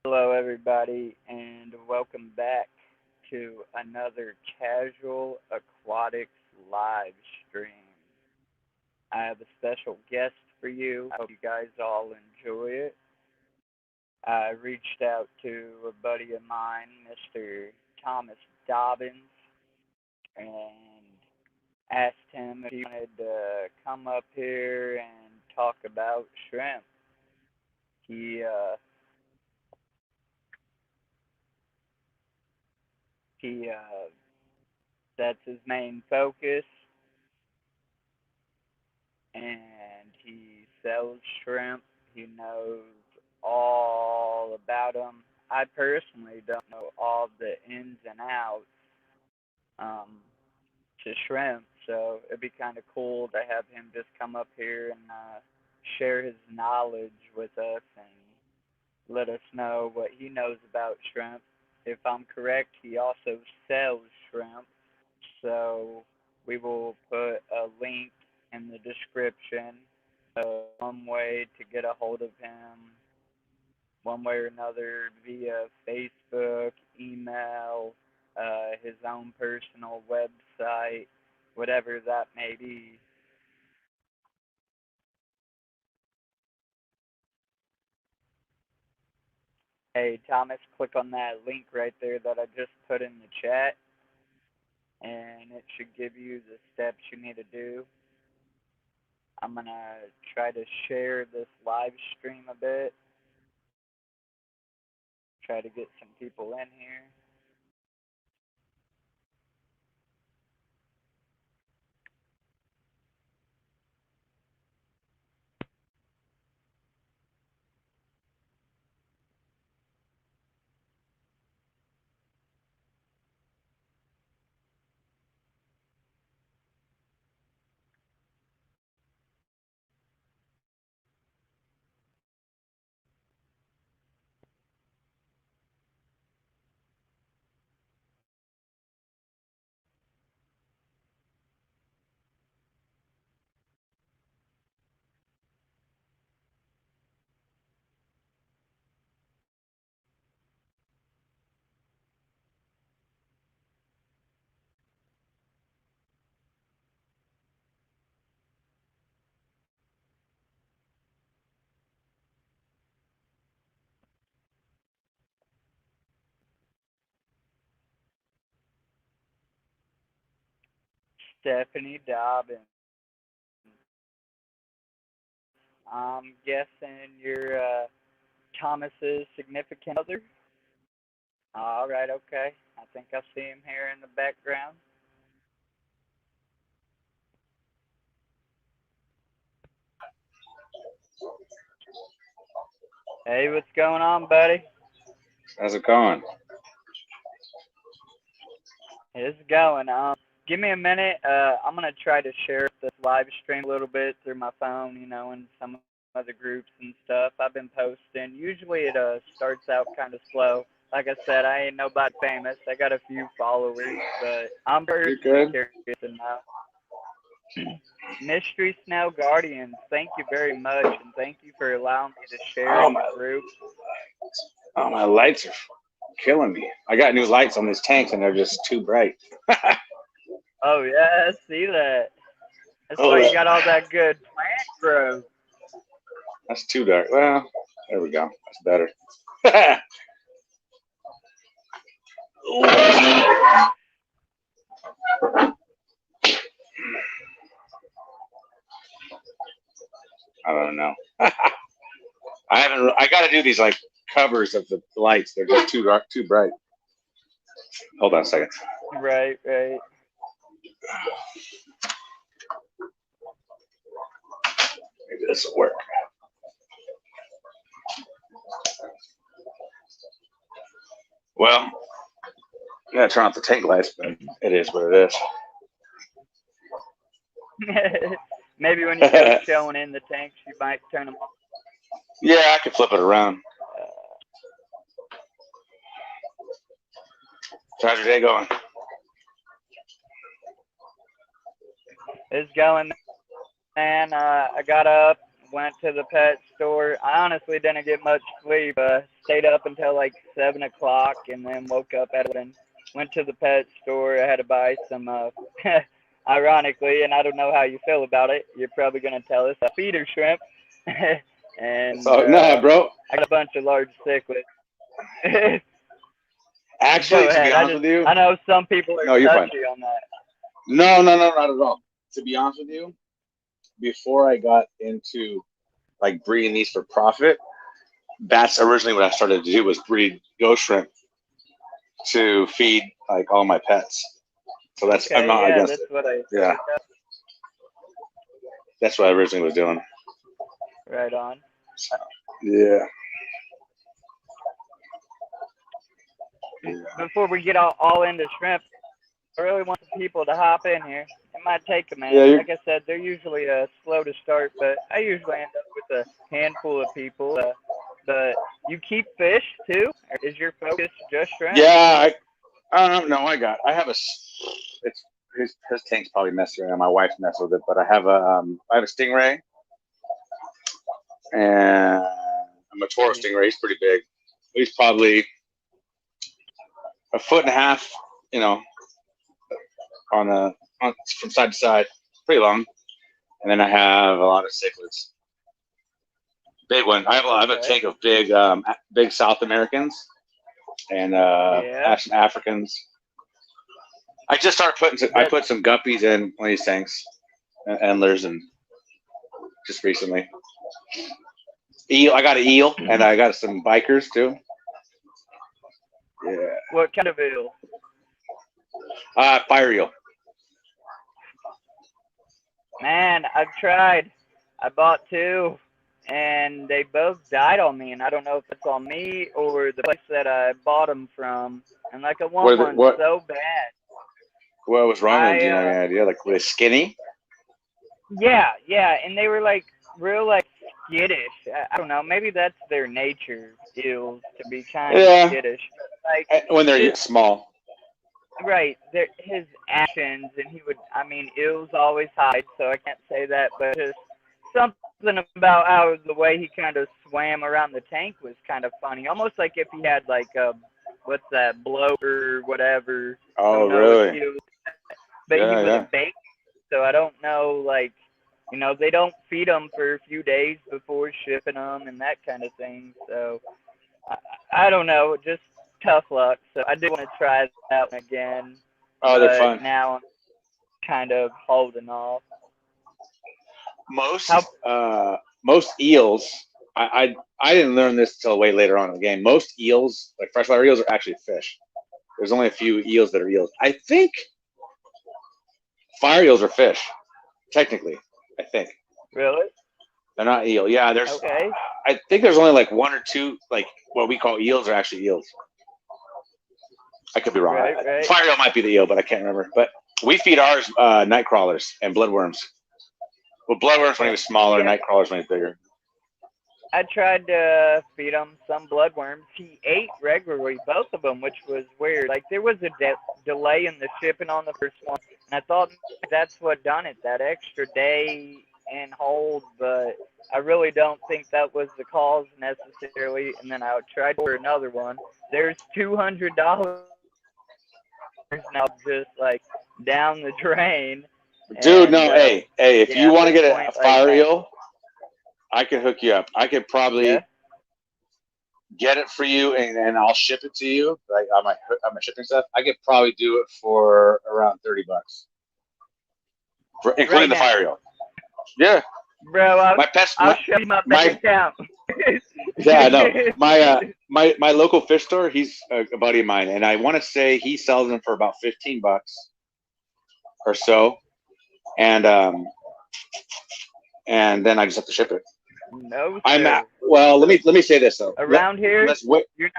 Hello, everybody, and welcome back to another Casual Aquatics live stream. I have a special guest for you. I hope you guys all enjoy it. I reached out to a buddy of mine, Mr. Thomas Dobbins, and asked him if he wanted to come up here and talk about shrimp. He uh, he that's his main focus, and he sells shrimp. He knows all about them. I personally don't know all the ins and outs um, to shrimp, so it'd be kind of cool to have him just come up here and share his knowledge with us and let us know what he knows about shrimp. If I'm correct, he also sells shrimp, so we will put a link in the description. One way to get a hold of him, one way or another, via Facebook, email, his own personal website, whatever that may be. Hey, Thomas, click on that link right there that I just put in the chat, and it should give you the steps you need to do. I'm going to try to share this live stream a bit, try to get some people in here. Stephanie Dobbins. I'm guessing you're Thomas's significant other. All right, okay. I think I see him here in the background. Hey, what's going on, buddy? How's it going? It's going. Give me a minute. I'm gonna try to share this live stream a little bit through my phone, and some other groups and stuff. I've been posting. Usually it starts out kind of slow. Like I said, I ain't nobody famous. I got a few followers, but I'm You personally good? curious to know. Mystery Snail Guardians, thank you very much, and thank you for allowing me to share Oh in my! the group. Oh, my lights are killing me. I got new lights on these tanks, and they're just too bright. Oh yeah, I see that. That's why Hold you up. got all that good plant growth. That's too dark. Well, there we go. That's better. I don't know. I haven't. I got to do these like covers of the lights. They're just too dark, too bright. Hold on a second. Right, right. Maybe this will work. Well, I gotta turn off the tank lights, but it is what it is. Maybe when you go showing in the tanks, you might turn them on. Yeah, I can flip it around. How's your day going? It's going, man. I got up, went to the pet store. I honestly didn't get much sleep. Stayed up until like 7 o'clock and then woke up at 11. Went to the pet store. I had to buy some, ironically, and I don't know how you feel about it. You're probably going to tell us, a feeder shrimp. And So no, bro. I got a bunch of large cichlids. Actually, Go to be ahead. honest with you, I know some people are no, you're fine. touchy on that. No, not at all. To be honest with you, before I got into like breeding these for profit, that's originally what I started to do, was breed ghost shrimp to feed like all my pets. So that's Okay, I'm not yeah, against that's it. what I Yeah, that's what I originally was doing. right on. So, yeah. Before we get all into shrimp, I really want the people to hop in here. It might take a minute. Yeah, Like I said, they're usually slow to start, but I usually end up with a handful of people. But you keep fish too? Or is your focus just shrimp? yeah. No, I have it's his tank's probably messed around. My wife messed with it, but I have a stingray, and a Matora stingray. He's pretty big. He's probably a foot and a half, you know, on from side to side, pretty long. And then I have a lot of cichlids. Big one. I have a tank of big South Americans and some Africans. I just started I put some guppies in one of these tanks, and endlers, and just recently. Eel. I got an eel, and I got some bikers too. Yeah. What kind of eel? Fire eel. Man, I've tried. I bought two, and they both died on me, and I don't know if it's on me or the place that I bought them from. And like I want one so bad. What was wrong with them? Do you have any idea? Like, were they skinny? Yeah, and they were like real like skittish. I don't know. Maybe that's their nature, eels, to be kind of skittish. Like when they're small. Right. His actions, and eels always hide, so I can't say that, but just something about how the way he kind of swam around the tank was kind of funny. Almost like if he had like what's that, blower or whatever. Oh, really? But he was a baby, so I don't know, like, they don't feed them for a few days before shipping them and that kind of thing. So I don't know, just tough luck. So I do want to try that one again. Oh, they're fun. Now I'm kind of holding off. Most eels, I didn't learn this until way later on in the game. Most eels, like freshwater eels, are actually fish. There's only a few eels that are eels. I think fire eels are fish, technically. I think. Really? They're not eel. Yeah, there's. Okay. I think there's only like one or two, like what we call eels, are actually eels. I could be wrong. Right. Fire eel might be the eel, but I can't remember. But we feed ours night crawlers and bloodworms. Well, bloodworms when he was smaller, night crawlers when he was bigger. I tried to feed him some bloodworms. He ate regularly, both of them, which was weird. Like, there was a delay in the shipping on the first one, and I thought that's what done it, that extra day and hold, but I really don't think that was the cause necessarily. And then I tried to order another one. There's $200 now just, like, down the drain. Dude, no, hey, if you want to get a fire eel, I can hook you up. I could probably get it for you, and I'll ship it to you, like on my shipping stuff. I could probably do it for around $30, including the fire eel. Yeah, bro. I'll show you my bank account. Yeah, no, my local fish store. He's a buddy of mine, and I want to say he sells them for about $15 or so, and then I just have to ship it. No, sir. Well, let me say this though. Around here, you're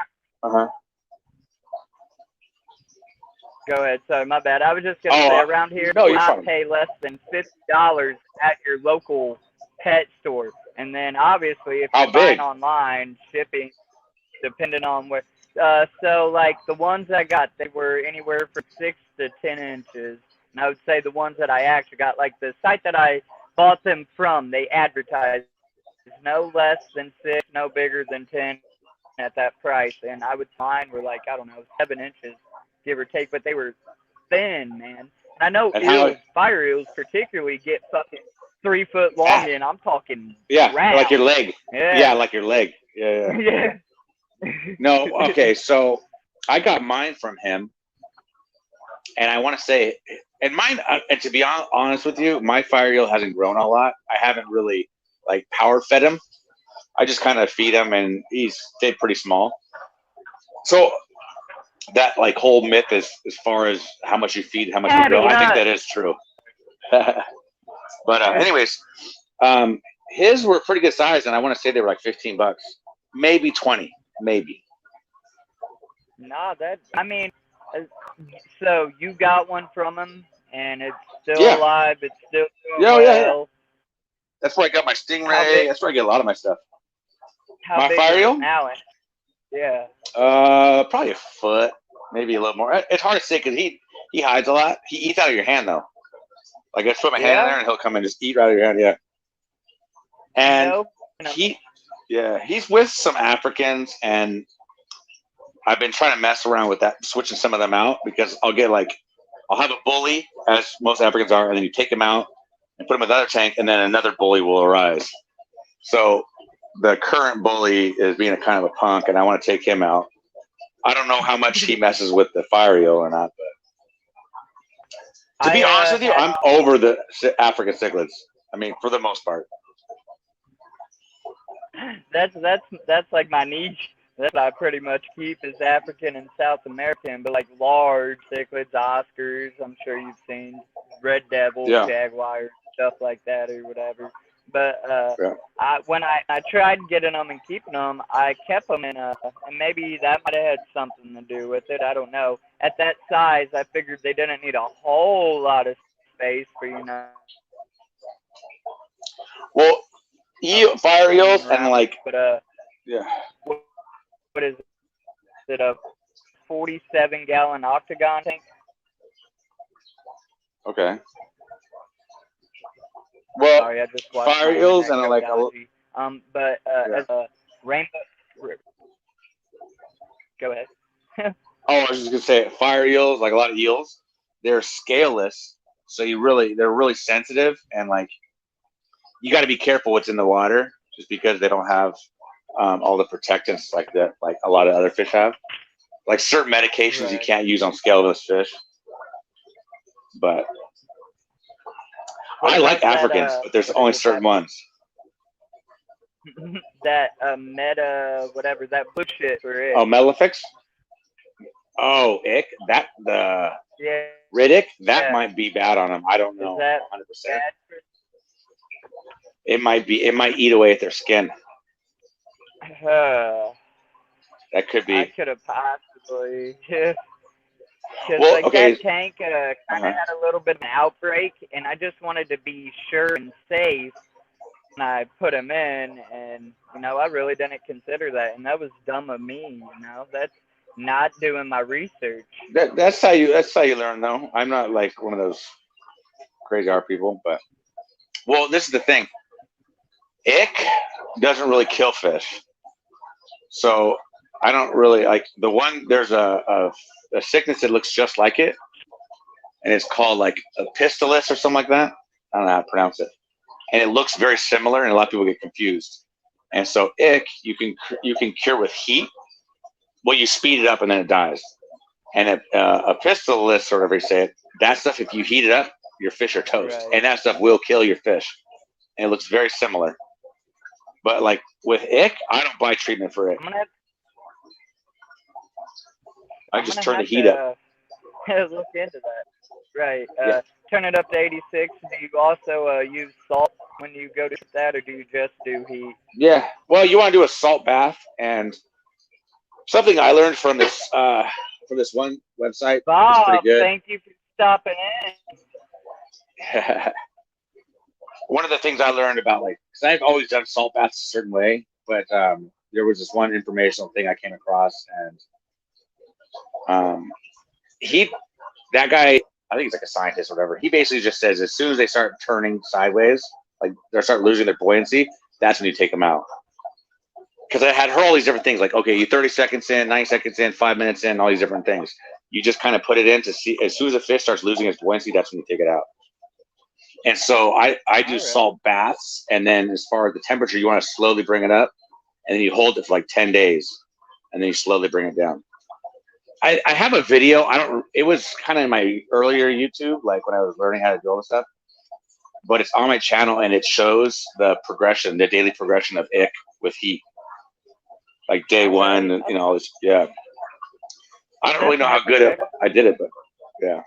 not. Go ahead. Sorry, my bad. I was just gonna say, around here, you not pay less than $50 at your local pet store, and then obviously if you're buying online, shipping, depending on where. So like the ones I got, they were anywhere from 6 to 10 inches, and I would say the ones that I actually got, like the site that I bought them from, they advertised no less than 6, no bigger than 10 at that price. And I would say mine were like, I don't know, 7 inches, give or take, but they were thin, man. And I know And how? eels, fire eels particularly, get fucking 3 foot Ah, long, and I'm talking yeah, like your round. leg. Yeah, Yeah. like your leg. Yeah, yeah. Yeah. No, okay. So I got mine from him, and I want to say, and mine. And to be honest with you, my fire eel hasn't grown a lot. I haven't really like power fed him. I just kind of feed him, and he's stayed pretty small. So that like whole myth as far as how much you feed, how much they grow, Daddy I think nut. that is true. But anyways, um, his were pretty good size, and I want to say they were like $15, maybe 20, maybe. Nah, that, I mean, uh, so you got one from him, and it's still Yeah, alive, it's still doing yeah, oh, yeah, yeah. well. That's where I got my How stingray. big? That's where I get a lot of my stuff. How My big fire is it eel, now? Yeah. probably a foot, maybe a little more. It's hard to say because he hides a lot. He eats out of your hand though. Like I just put my hand in Yeah. there and he'll come and just eat right out of your hand. Yeah, and No. he, yeah, he's with some Africans, and I've been trying to mess around with that, switching some of them out because I'll have a bully, as most Africans are, and then you take him out and put him in another tank, and then another bully will arise. So the current bully is being a kind of a punk, and I want to take him out. I don't know how much he messes with the fire eel or not, but to I be honest with you, had I'm over the African cichlids. I mean, for the most part. that's like my niche. That's what I pretty much keep is African and South American, but like large cichlids, Oscars. I'm sure you've seen red devils, Yeah, jaguars, stuff like that, or whatever. But yeah. when I tried getting them and keeping them, I kept them in and maybe that might have had something to do with it. I don't know. At that size, I figured they didn't need a whole lot of space for Well, fire running eels and around. But yeah. what is it? A 47-gallon octagon tank? Okay. Well, Sorry, I just watched fire my eels internet and go dodgy. But yeah. as a rainbow, go ahead. Oh, I was just gonna say fire eels, like a lot of eels, they're scaleless, so they're really sensitive, and like you got to be careful what's in the water, just because they don't have all the protectants like that, like a lot of other fish have. Like certain medications you Right. can't use on scaleless fish. But I What like about that? Africans, but there's What is only it? certain ones. That meta, whatever that bullshit for it. Oh, Melifix. Oh, ick. That the Yeah. Riddick. That Yeah. might be bad on them. I don't Is know, that 100%. bad? It might be. It might eat away at their skin. Uh, That could I be. could have possibly. Because Well, like okay. that tank kind of had a little bit of an outbreak, and I just wanted to be sure and safe. And I put him in, and I really didn't consider that, and that was dumb of me. That's not doing my research. That's how you learn, though. I'm not like one of those crazy art people, but well, this is the thing. Ick doesn't really kill fish, so I don't really like the one. There's a sickness that looks just like it, and it's called like a pistolis or something like that. I don't know how to pronounce it, and it looks very similar, and a lot of people get confused. And so ick you can cure with heat. Well, you speed it up and then it dies. And a pistolis, or whatever you say it, that stuff, if you heat it up, your fish are toast, Right. and that stuff will kill your fish. And it looks very similar. But like with ick, I don't buy treatment for ick. I'm gonna I I'm just gonna turn the have heat up. to look into that. Right. Yeah. Turn it up to 86. Do you also use salt when you go to that, or do you just do heat? Yeah. Well, you want to do a salt bath, and something I learned from this one website is pretty Bob, good. thank you for stopping in. One of the things I learned about, like, because I've always done salt baths a certain way, but there was this one informational thing I came across, and that guy, I think he's like a scientist or whatever. He basically just says as soon as they start turning sideways, like they start losing their buoyancy, that's when you take them out. Because I had her all these different things, like, okay, you 30 seconds in, 90 seconds in, 5 minutes in, all these different things. You just kind of put it in to see, as soon as a fish starts losing its buoyancy, that's when you take it out. And so I do salt baths, and then as far as the temperature, you want to slowly bring it up, and then you hold it for like 10 days, and then you slowly bring it down. I have a video. It was kind of in my earlier YouTube, like when I was learning how to do all this stuff, but it's on my channel, and it shows the progression, the daily progression of ick with heat. Like day one, you know, all this, yeah. I don't really know how good I did it, but yeah.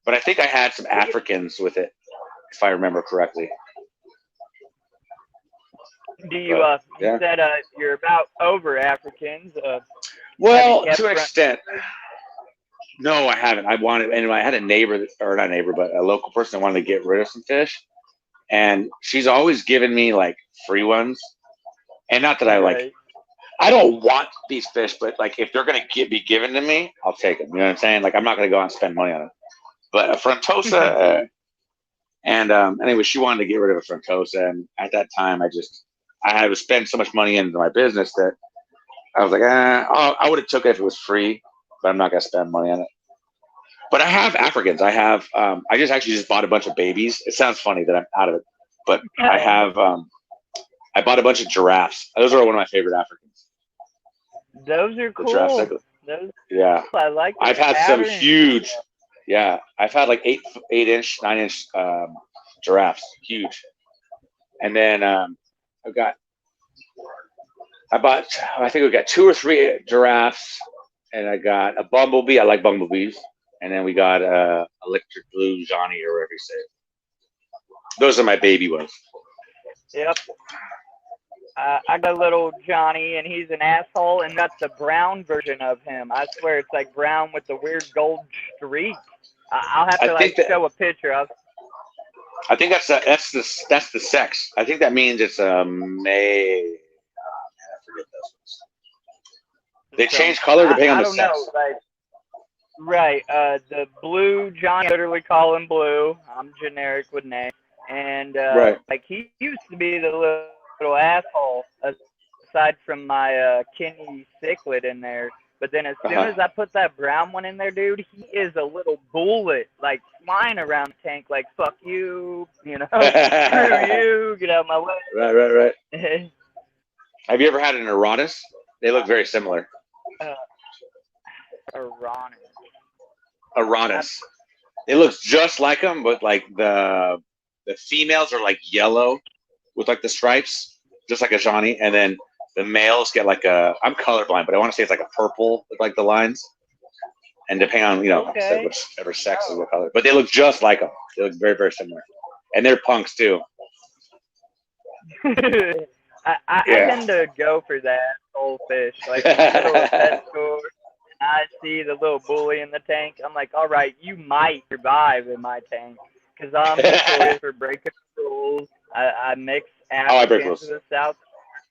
But I think I had some Africans with it, if I remember correctly. Do you, you said you're about over Africans. Well, to an extent. No, I haven't. I had a neighbor, or not a neighbor, but a local person that wanted to get rid of some fish. And she's always given me like free ones. And not that I don't want these fish, but like if they're going to be given to me, I'll take them. You know what I'm saying? Like I'm not going to go out and spend money on it. But a frontosa, and anyway, she wanted to get rid of a frontosa. And at that time, I had to spend so much money into my business that I was like, I would have took it if it was free, but I'm not going to spend money on it. But I have Africans. I have, I actually just bought a bunch of babies. It sounds funny that I'm out of it, but I have, I bought a bunch of giraffes. Those are one of my favorite Africans. Those are cool. Those, yeah. I like I've had some huge, I've had like 8-inch, 9-inch giraffes, huge. And then I think we got 2 or 3 giraffes, and I got a bumblebee. I like bumblebees. And then we got electric blue Johnny, or whatever you say. Those are my baby ones. Yep. I got a little Johnny, and he's an asshole, and that's the brown version of him. I swear it's like brown with the weird gold streak. I'll have to show a picture of. I think that's the sex. I think that means it's a male. I forget those ones. They change color depending on the sex. Right. The blue Johnny, I literally call him Blue. I'm generic with names, and like he used to be the little asshole, aside from my Kenny cichlid in there. But then as soon as I put that brown one in there, dude, he is a little bullet, like flying around the tank, like fuck you, you know, screw you, get out of my way. Right. Have you ever had an Aratus? They look very similar. Aratus. It looks just like them, but like the females are like yellow with like the stripes, just like a Johnny, and then the males get like I'm colorblind, but I want to say it's like a purple with like the lines. And depending on, you know, whichever sex is what color. But they look just like them. They look very, very similar. And they're punks too. I tend to go for that old fish. Like, when I go to a pet store and I see the little bully in the tank, I'm like, all right, you might survive in my tank. Because I'm notorious for breaking rules. I mix Africans with South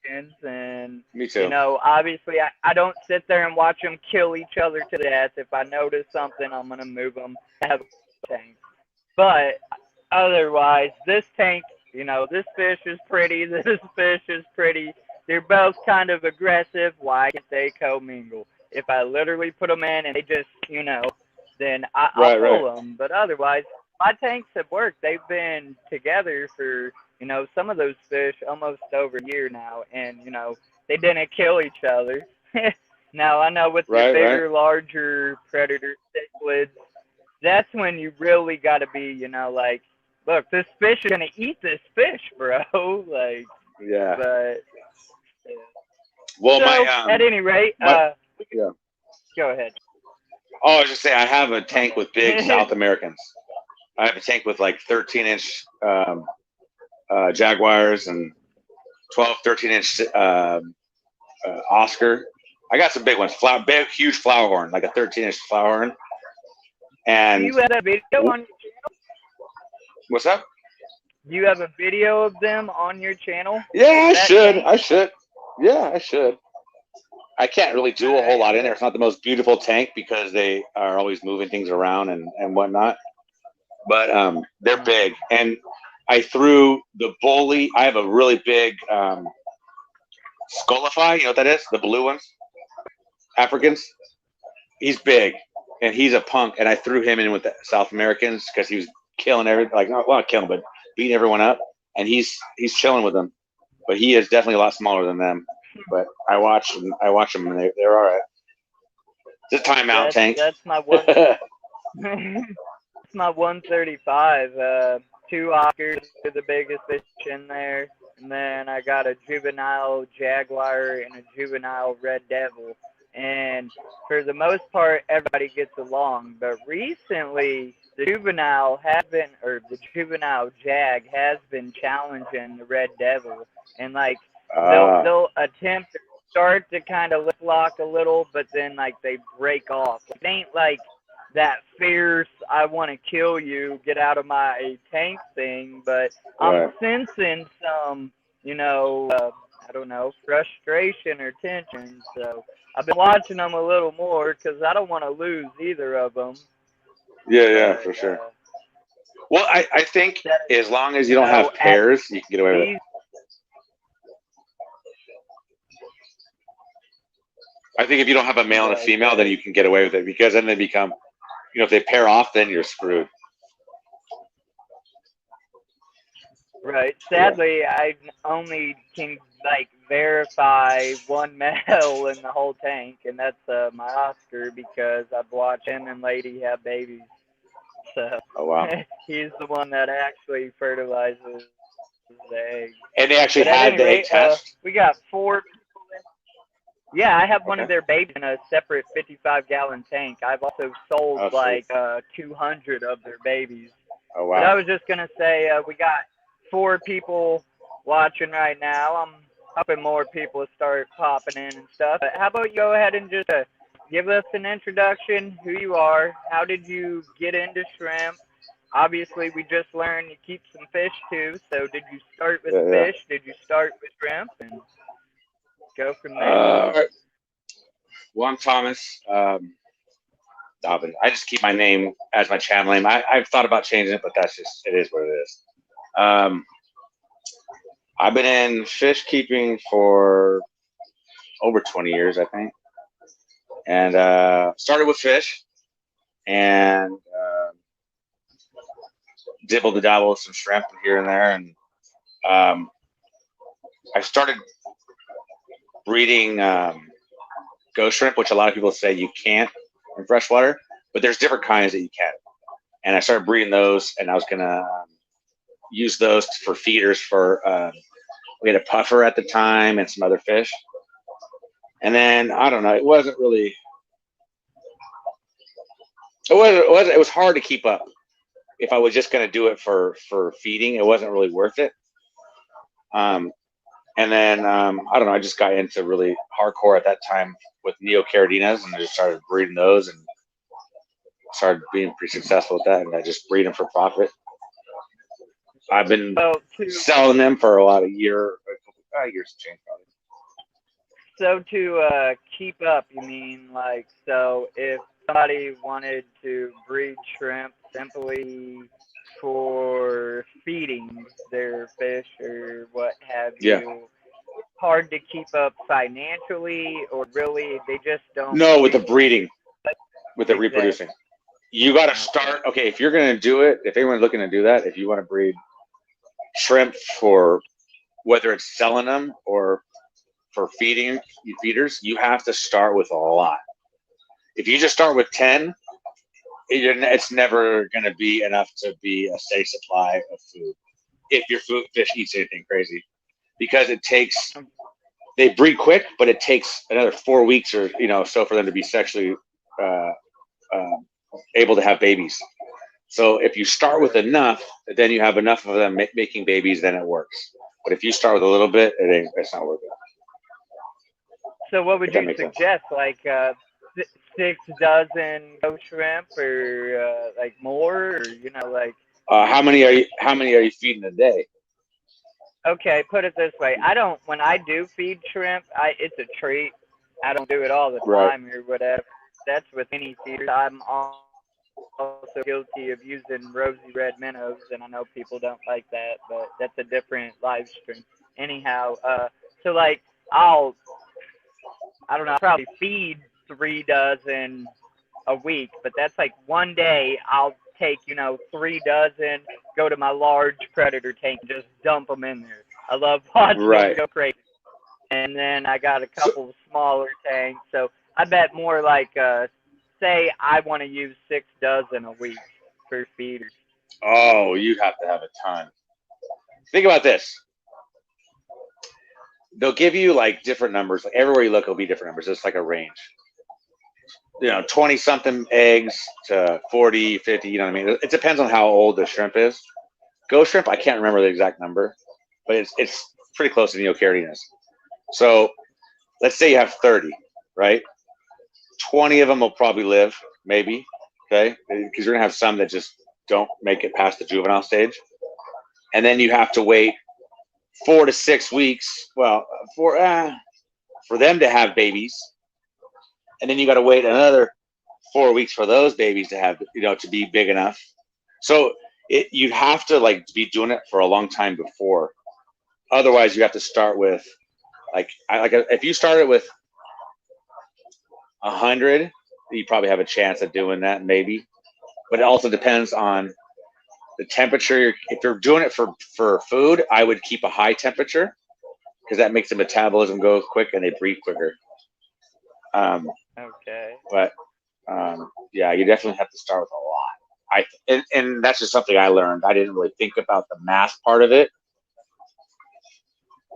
Africans. And, me too. You know, obviously, I don't sit there and watch them kill each other to death. If I notice something, I'm going to move them to have a tank. But otherwise, this tank, you know, this fish is pretty, this fish is pretty. They're both kind of aggressive. Why can't they commingle? If I literally put them in and they just, you know, then I'll pull them. But otherwise, my tanks have worked. They've been together for, you know, some of those fish almost over a year now. And, you know, they didn't kill each other. Now, I know with the bigger, larger predator cichlids, that's when you really got to be, you know, like, look, this fish is going to eat this fish, bro. Like, but, well, so, at any rate, go ahead. Oh, I was just saying, I have a tank with big South Americans. I have a tank with like 13-inch Jaguars and 12, 13-inch Oscar. I got some big ones, big, huge flower horn, like a 13-inch flower horn. And do you have a video on your channel? What's up? Do you have a video of them on your channel? Yeah, I should. Yeah, I should. I can't really do a whole lot in there. It's not the most beautiful tank because they are always moving things around and whatnot. But they're big. And I threw the bully. I have a really big Scolify. You know what that is? The blue ones, Africans. He's big, and he's a punk. And I threw him in with the South Americans because he was killing everything. Like not killing, but beating everyone up. And he's chilling with them. But he is definitely a lot smaller than them. But I watch them, and they're all right. It's a timeout tank. That's my one. It's my 135. 2 Oscars are the biggest fish in there, and then I got a juvenile jaguar and a juvenile red devil. And for the most part, everybody gets along. But recently, the juvenile jag has been challenging the red devil, and like they'll attempt to start to kind of lip lock a little, but then like they break off. It ain't like that fierce, I want to kill you, get out of my tank thing, but I'm sensing some, I don't know, frustration or tension. So I've been watching them a little more because I don't want to lose either of them. Yeah, for sure. Well, I think as long as you don't have pairs, you can get away with it. I think if you don't have a male and a female, then you can get away with it because then they become, if they pair off, then you're screwed. Right. Sadly, I only can verify one male in the whole tank, and that's my Oscar because I've watched him and Lady have babies. So he's the one that actually fertilizes the eggs. And they actually had the egg test? We got 4 people in. Yeah, I have one of their babies in a separate 55-gallon tank. I've also sold 200 of their babies. Oh, wow. But I was just going to say we got 4 people watching right now. I'm hoping more people start popping in and stuff. But how about you go ahead and just give us an introduction, who you are, how did you get into shrimp? Obviously, we just learned you keep some fish too. So did you start with fish? Did you start with shrimp? And go from there. Well, I'm Thomas. Dobbins. I just keep my name as my channel name. I've thought about changing it, but it is what it is. I've been in fish keeping for over 20 years, I think. And started with fish and dibbled the dabble with some shrimp here and there. And I started breeding ghost shrimp, which a lot of people say you can't in freshwater, but there's different kinds that you can. And I started breeding those, and I was going to use those for feeders for, we had a puffer at the time and some other fish. And then, I don't know, it was hard to keep up. If I was just going to do it for feeding, it wasn't really worth it. And then, I don't know, I just got into really hardcore at that time with caridina's, and I just started breeding those and started being pretty successful with that. And I just breed them for profit. I've been selling them for about a year, years to change probably. So to keep up, you mean so if somebody wanted to breed shrimp simply for feeding their fish or what have you, hard to keep up financially, or really they just don't? No, with the breeding, with the reproducing. You got to start, if you're going to do it, if anyone's looking to do that, if you want to breed shrimp for whether it's selling them or for feeding feeders, you have to start with a lot. If you just start with 10, it's never going to be enough to be a steady supply of food if your fish eats anything crazy, because they breed quick, but it takes another 4 weeks or so for them to be sexually able to have babies. So if you start with enough, then you have enough of them making babies, then it works. But if you start with a little bit, it's not worth it. So what would you suggest? 6 dozen ghost shrimp, or more, or how many are you feeding a day? Okay, put it this way. When I do feed shrimp, it's a treat. I don't do it all the time or whatever. That's with any feeder. I'm also guilty of using rosy red minnows, and I know people don't like that, but that's a different live stream. Anyhow, so like I'll I don't know, I'll probably feed 3 dozen a week, but that's like one day I'll take, 3 dozen, go to my large predator tank and just dump them in there. I love watching them Right. go crazy. And then I got a So, couple of smaller tanks, so I bet more like, say I want to use 6 dozen a week for feeders. oh, you'd have to have a ton. Think about this. They'll give you like different numbers. Like everywhere you look, it'll be different numbers. It's like a range. 20 something eggs to 40, 50, you know what I mean? It depends on how old the shrimp is. Ghost shrimp, I can't remember the exact number, but it's pretty close to neocaridinas. So let's say you have 30, right? 20 of them will probably live, maybe, okay? Because you're going to have some that just don't make it past the juvenile stage. And then you have to wait 4 to 6 weeks, well, for them to have babies. And then you got to wait another 4 weeks for those babies to have, to be big enough. So you'd have to like be doing it for a long time before. Otherwise, you have to start with if you started with 100, you probably have a chance of doing that, maybe. But it also depends on the temperature. If you're doing it for food, I would keep a high temperature because that makes the metabolism go quick and they breed quicker. Okay. But yeah, you definitely have to start with a lot. And that's just something I learned. I didn't really think about the mass part of it,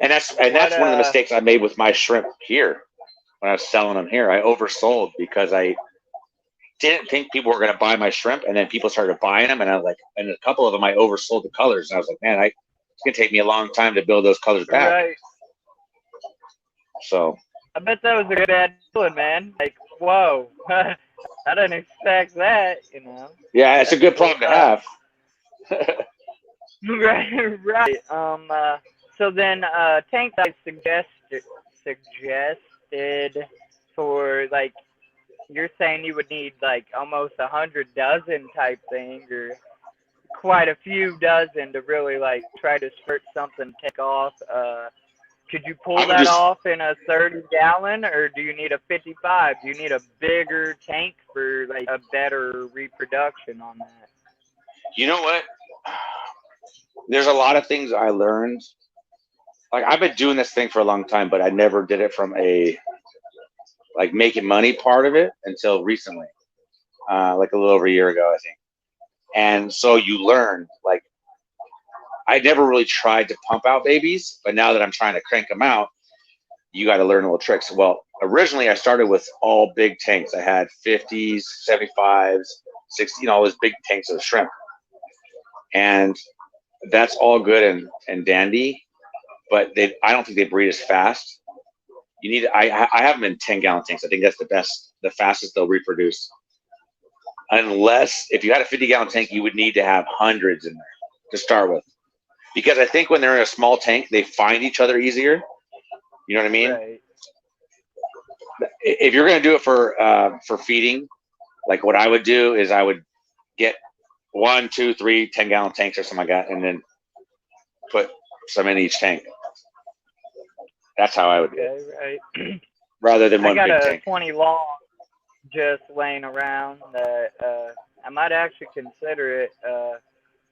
and that's one of the mistakes I made with my shrimp here when I was selling them here. I oversold because I didn't think people were going to buy my shrimp, and then people started buying them, and I was like, and a couple of them I oversold the colors, and I was like, man, it's going to take me a long time to build those colors back. Right. So I bet that was a bad feeling, man. Like, whoa. I didn't expect that, Yeah, it's a good problem to have. Right, right. So then, tank size suggested for like you're saying you would need like almost 100 dozen type thing, or quite a few dozen to really like try to start something take off. Could you I pull would that just, off in a 30 gallon, or do you need a 55? Do you need a bigger tank for like a better reproduction on that? you know what? There's a lot of things I learned. Like I've been doing this thing for a long time, but I never did it from a like making money part of it until recently, like a little over a year ago, I think. And so you learn. Like I never really tried to pump out babies, but now that I'm trying to crank them out, you got to learn little tricks. Well, originally I started with all big tanks. I had 50s, 75s, 60, all those big tanks of shrimp, and that's all good and dandy. But I don't think they breed as fast. You need. I have them in 10-gallon tanks. I think that's the fastest they'll reproduce. Unless if you had a 50-gallon tank, you would need to have hundreds in there to start with. Because I think when they're in a small tank, they find each other easier. You know what I mean? Right. If you're going to do it for feeding, like what I would do is I would get 1, 2, 3 10-gallon tanks or something like that, and then put some in each tank. That's how I would do it. Okay, right. Rather than I one got big a tank. 20 long just laying around that I might actually consider it.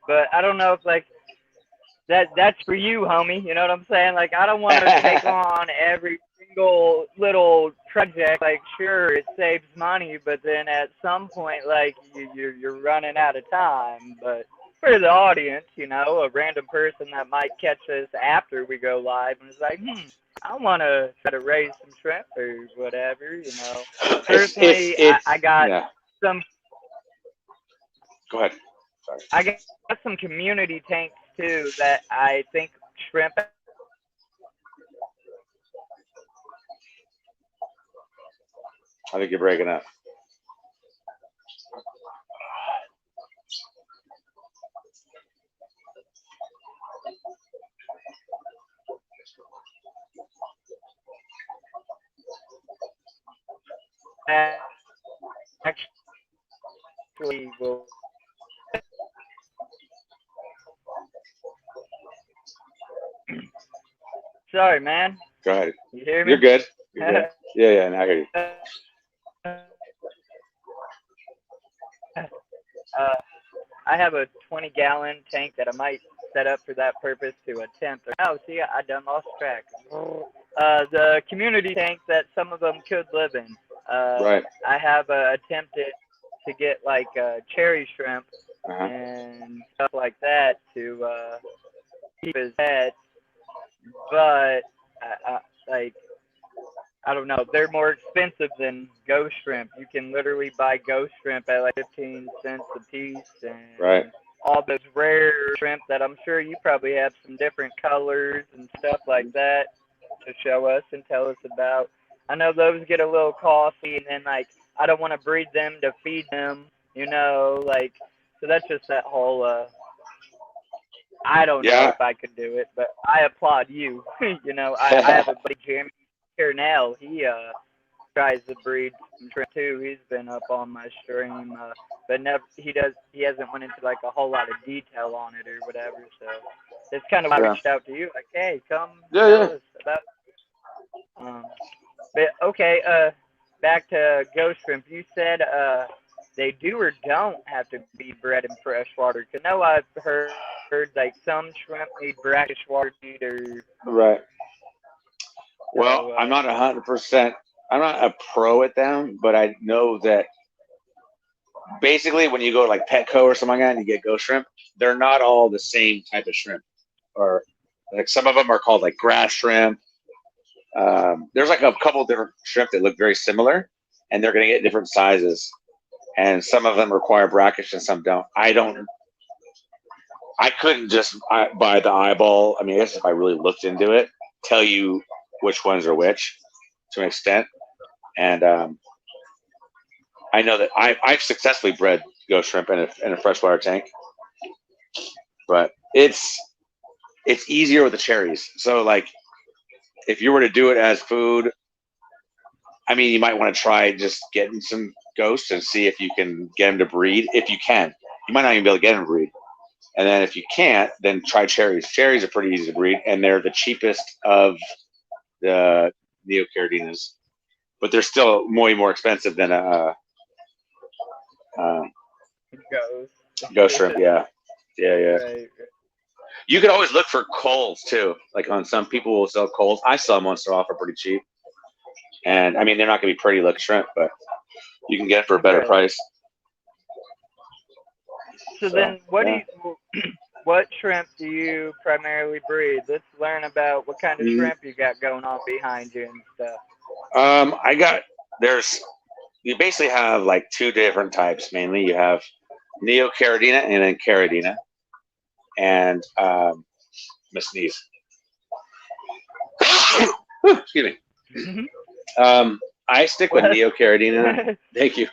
But I don't know if like that's for you, homie. You know what I'm saying? Like I don't want to take on every single little project. Like sure, it saves money, but then at some point, like you're running out of time. But for the audience, a random person that might catch us after we go live and is like, I want to try to raise some shrimp or whatever. Personally, I got yeah. some. Go ahead. Sorry. I got some community tanks too that I think shrimp. I think you're breaking up. eventually will. Sorry, man. Go ahead. You hear You're me? good. You're good. Yeah, yeah, now I hear you. I have a 20-gallon tank that I might set up for that purpose to attempt. Oh, see, I done lost track. The community tank that some of them could live in. Right. I have attempted to get like cherry shrimp Uh-huh. and stuff like that to keep his pets, but like I don't know, they're more expensive than ghost shrimp. You can literally buy ghost shrimp at like 15 cents a piece, and Right. all those rare shrimp that I'm sure you probably have some different colors and stuff like that to show us and tell us about. I know those get a little costly, and then like I don't want to breed them to feed them, like so that's just that whole. I don't know Yeah. if I could do it, but I applaud you. I have a buddy Jeremy here now. He tries to breed some shrimp too. He's been up on my stream, but never he hasn't went into like a whole lot of detail on it or whatever. So it's kind of why I reached out to you, like, hey, come tell us about. But okay, back to ghost shrimp. You said they do or don't have to be bred in fresh water. Cause I know I've heard like some shrimp need brackish water or. Right. Well, So, I'm not 100%. I'm not a pro at them, but I know that basically when you go to like Petco or something like that and you get ghost shrimp, they're not all the same type of shrimp. Or like some of them are called like grass shrimp. There's like a couple different shrimp that look very similar, and they're going to get different sizes. And some of them require brackish and some don't. I couldn't just by the eyeball. I mean, I guess if I really looked into it, tell you which ones are which to an extent. And I know that I've successfully bred ghost shrimp in a freshwater tank, but it's easier with the cherries. So like, if you were to do it as food, I mean, you might want to try just getting some ghosts and see if you can get them to breed. If you can, you might not even be able to get them to breed. And then if you can't, then try cherries. Cherries are pretty easy to breed, and they're the cheapest of the neocaridinas, but they're still way more expensive than a ghost shrimp. Yeah. Right. You could always look for coals too. Like on some people will sell coals. I sell them once in a while for pretty cheap. And I mean, they're not going to be pretty looking shrimp, but you can get it for a better price. So then, what shrimp do you primarily breed? Let's learn about what kind of shrimp you got going on behind you and stuff. You basically have like two different types mainly. You have neocaridina and then caridina. And Miss Sneeze. Excuse me. I stick with neocaridina. Thank you.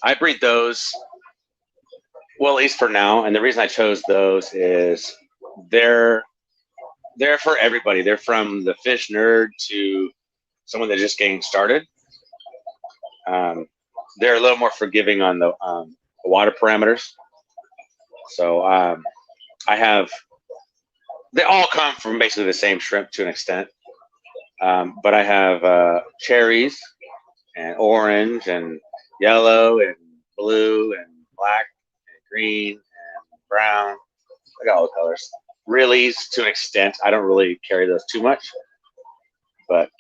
I breed those, well, at least for now. And the reason I chose those is they're for everybody. They're from the fish nerd to someone that's just getting started. They're a little more forgiving on the water parameters. So they all come from basically the same shrimp to an extent. But I have cherries and orange and yellow and blue and black and green and brown. I got all the colors. Reallys to an extent. I don't really carry those too much. But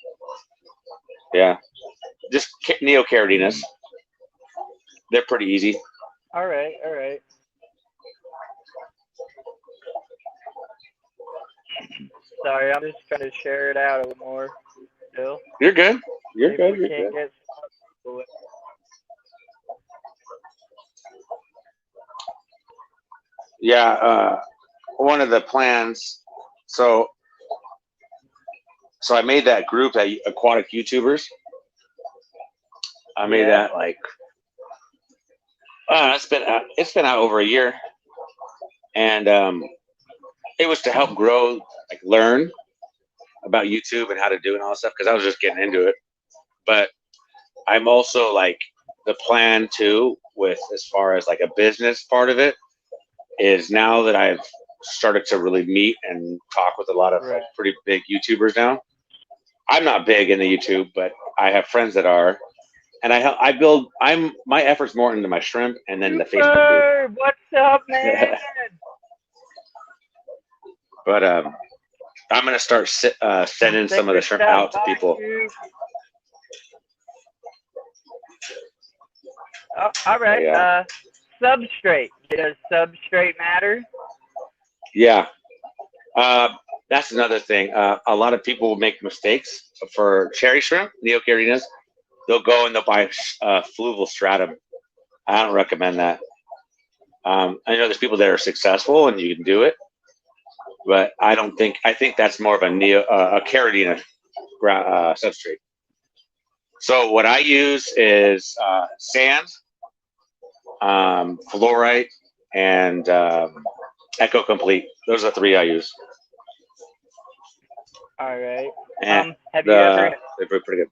yeah, just neocaridinas. They're pretty easy. All right. Sorry, I'm just trying to share it out a little more. Still. You're good. You're good. Yeah, one of the plans. So I made that group, that aquatic YouTubers. I made that like it's been out over a year, and it was to help grow, like learn about YouTube and how to do it and all that stuff, because I was just getting into it. But I'm also like the plan too, with as far as like a business part of it, is now that I've started to really meet and talk with a lot of like Right. pretty big YouTubers now. I'm not big in the YouTube, but I have friends that are, and I build. My efforts more into my shrimp and then the Facebook group. Super! What's up, man? But I'm gonna start sending some of the Favorite shrimp stuff out to by people. you. Oh, all right. Yeah, Substrate. Does substrate matter? yeah. Uh, that's another thing. A lot of people make mistakes for cherry shrimp, neocaridinas. They'll go and they'll buy fluval stratum. I don't recommend that. I know there's people that are successful and you can do it, but I don't think. I think that's more of a caridina substrate. So what I use is sand, fluorite, and Echo Complete. Those are the three I use. All right. And Have you ever they're pretty good.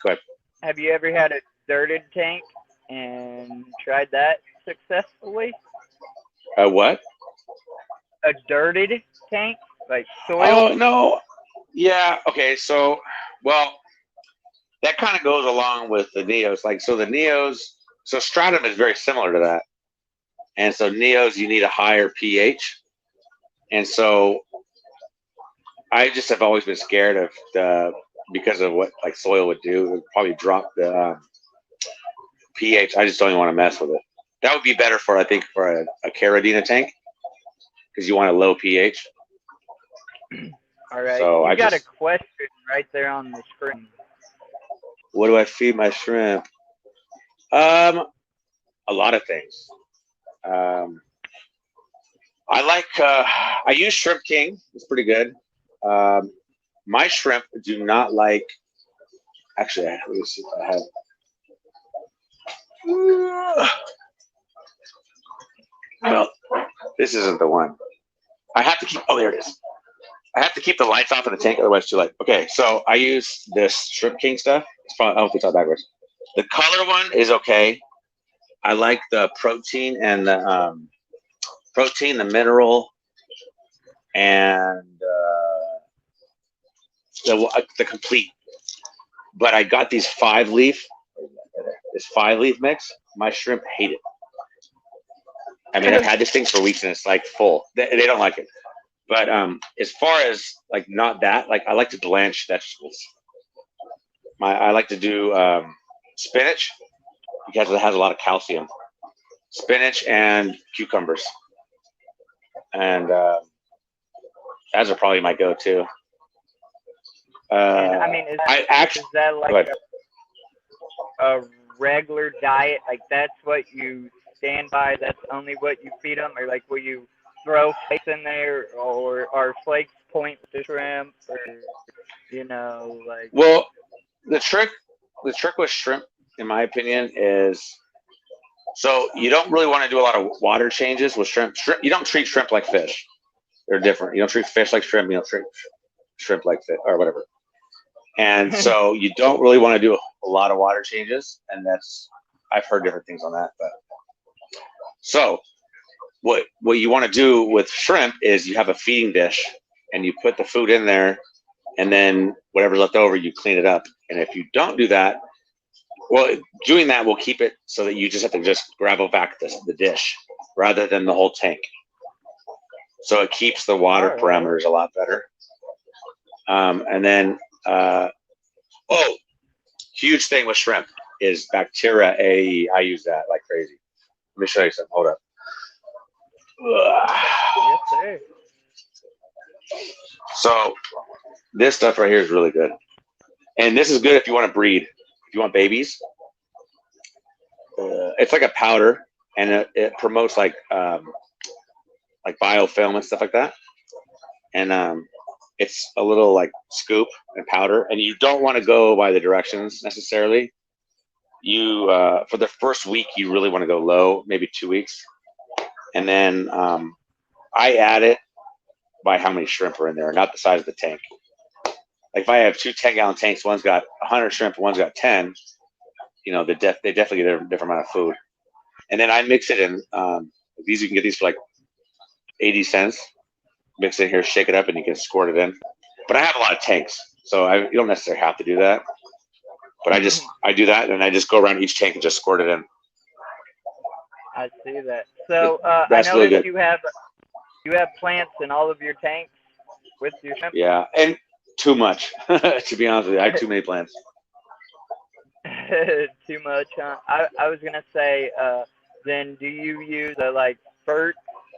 Go ahead. have you ever had a dirted tank and tried that successfully? What? A dirted tank, like soil? Oh no. Yeah. Okay. So, well, that kind of goes along with the neos. Like, so the neos. So stratum is very similar to that, and so neos you need a higher pH, and so I just have always been scared of because of what like soil would do. It would probably drop the pH. I just don't even want to mess with it. That would be better for I think for a caridina tank because you want a low pH. All right. So You I got a just question right there on the screen. what do I feed my shrimp? A lot of things. Um, I use Shrimp King. It's pretty good. Um, my shrimp do not like. Actually, let me see if I have. Well, this isn't the one. I have to keep. Oh, there it is. I have to keep the lights off in the tank, otherwise it's too light. Okay, so I use this Shrimp King stuff. It's probably, oh, it's all backwards. The color one is okay. I like the protein and the mineral, and the complete. But I got these 5-leaf, this 5-leaf mix. My shrimp hate it. I mean, I've had this thing for weeks and it's like full. They don't like it. But as far as like not that, like I like to blanch vegetables. I like to do spinach because it has a lot of calcium. Spinach and cucumbers, and those are probably my go-to. And I mean, I actually is that like a regular diet? Like that's what you stand by? That's only what you feed them, or like will you throw flakes in there, or are flakes point with the shrimp, or like? Well, the trick with shrimp, in my opinion, is so you don't really want to do a lot of water changes with shrimp. You don't treat shrimp like fish. They're different. You don't treat fish like shrimp. You don't treat shrimp like fish or whatever. And so you don't really want to do a lot of water changes. And I've heard different things on that. But so what you want to do with shrimp is you have a feeding dish and you put the food in there, and then whatever's left over, you clean it up. And if you don't do that, well, doing that will keep it so that you just have to just gravel back the dish rather than the whole tank. So it keeps the water parameters a lot better. And then, huge thing with shrimp is bacteria AE. I use that like crazy. Let me show you something. Hold up. Yes, sir. So this stuff right here is really good. And this is good if you want to breed. If you want babies. It's like a powder, and it promotes like biofilm and stuff like that. And it's a little like scoop and powder, and you don't want to go by the directions necessarily. You for the first week you really want to go low, maybe 2 weeks, and then I add it by how many shrimp are in there, not the size of the tank. Like if I have 2 10-gallon tanks, one's got 100 shrimp, one's got 10. you know, they definitely get a different amount of food. And then I mix it in. These you can get these for like 80 cents. Mix it here, shake it up, and you can squirt it in. But I have a lot of tanks, so you don't necessarily have to do that. But I do that, and I just go around each tank and just squirt it in. I see that. So I That's really noticed good. you have plants in all of your tanks with your shrimp. Yeah, and too much. To be honest with you, I have too many plants. Too much, huh? I was gonna say, then do you use like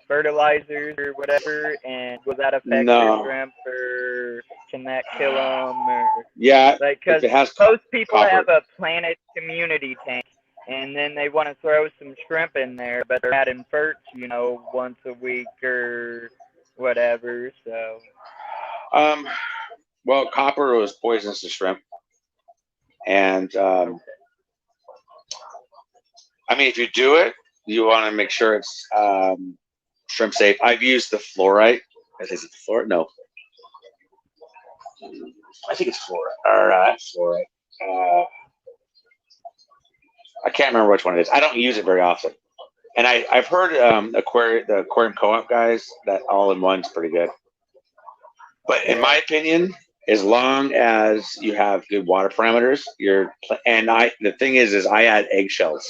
fertilizers or whatever, and will that affect your No. shrimp, or can that kill them, or Yeah, like? if Because it has most people copper. have a Planet community tank, and then they want to throw some shrimp in there, but they're adding ferts, once a week or whatever. So Um, well, copper was poisonous to shrimp, and okay, I mean, if you do it, you want to make sure it's shrimp safe. I've used the fluorite. Is it the fluorite? No, I think it's fluorite. Or fluorite. I can't remember which one it is. I don't use it very often. And I've heard the aquarium co-op guys that all in one's pretty good. But in my yeah. opinion, as long as you have good water parameters, the thing is I add eggshells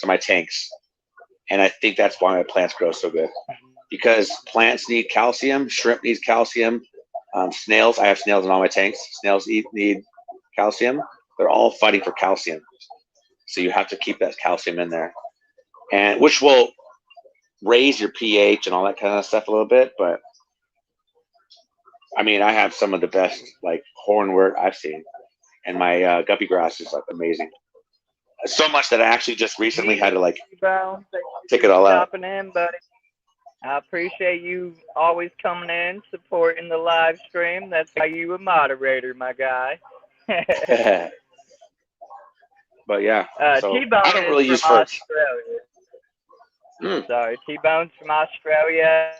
to my tanks, and I think that's why my plants grow so good. Because plants need calcium, shrimp needs calcium, snails. I have snails in all my tanks. Snails need calcium. They're all fighting for calcium, so you have to keep that calcium in there, and which will raise your pH and all that kind of stuff a little bit. But I mean, I have some of the best like hornwort I've seen, and my guppy grass is like amazing. So much that I actually just recently had to like T-Bone, thank you take it for all out. stopping in, buddy. I appreciate you always coming in, supporting the live stream. That's why you a moderator, my guy. But yeah, so I T-Bone don't is really from use ferts. Australia. Mm. Sorry, T-Bone's from Australia,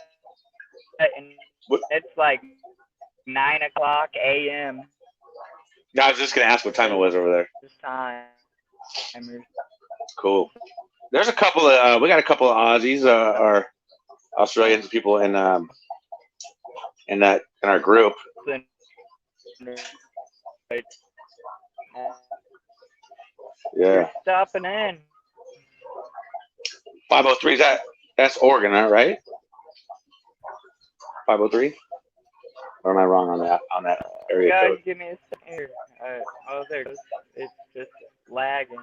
and What, it's like 9 o'clock a.m. I was just gonna ask what time it was over there. his time. Cool. There's a couple of we got a couple of Aussies or Australians people in our group. You're Yeah, stopping in. 503. That's Oregon, right? 503. Or am I wrong on that area Guys, code? give me a second here. Oh, there it goes. It's just lagging.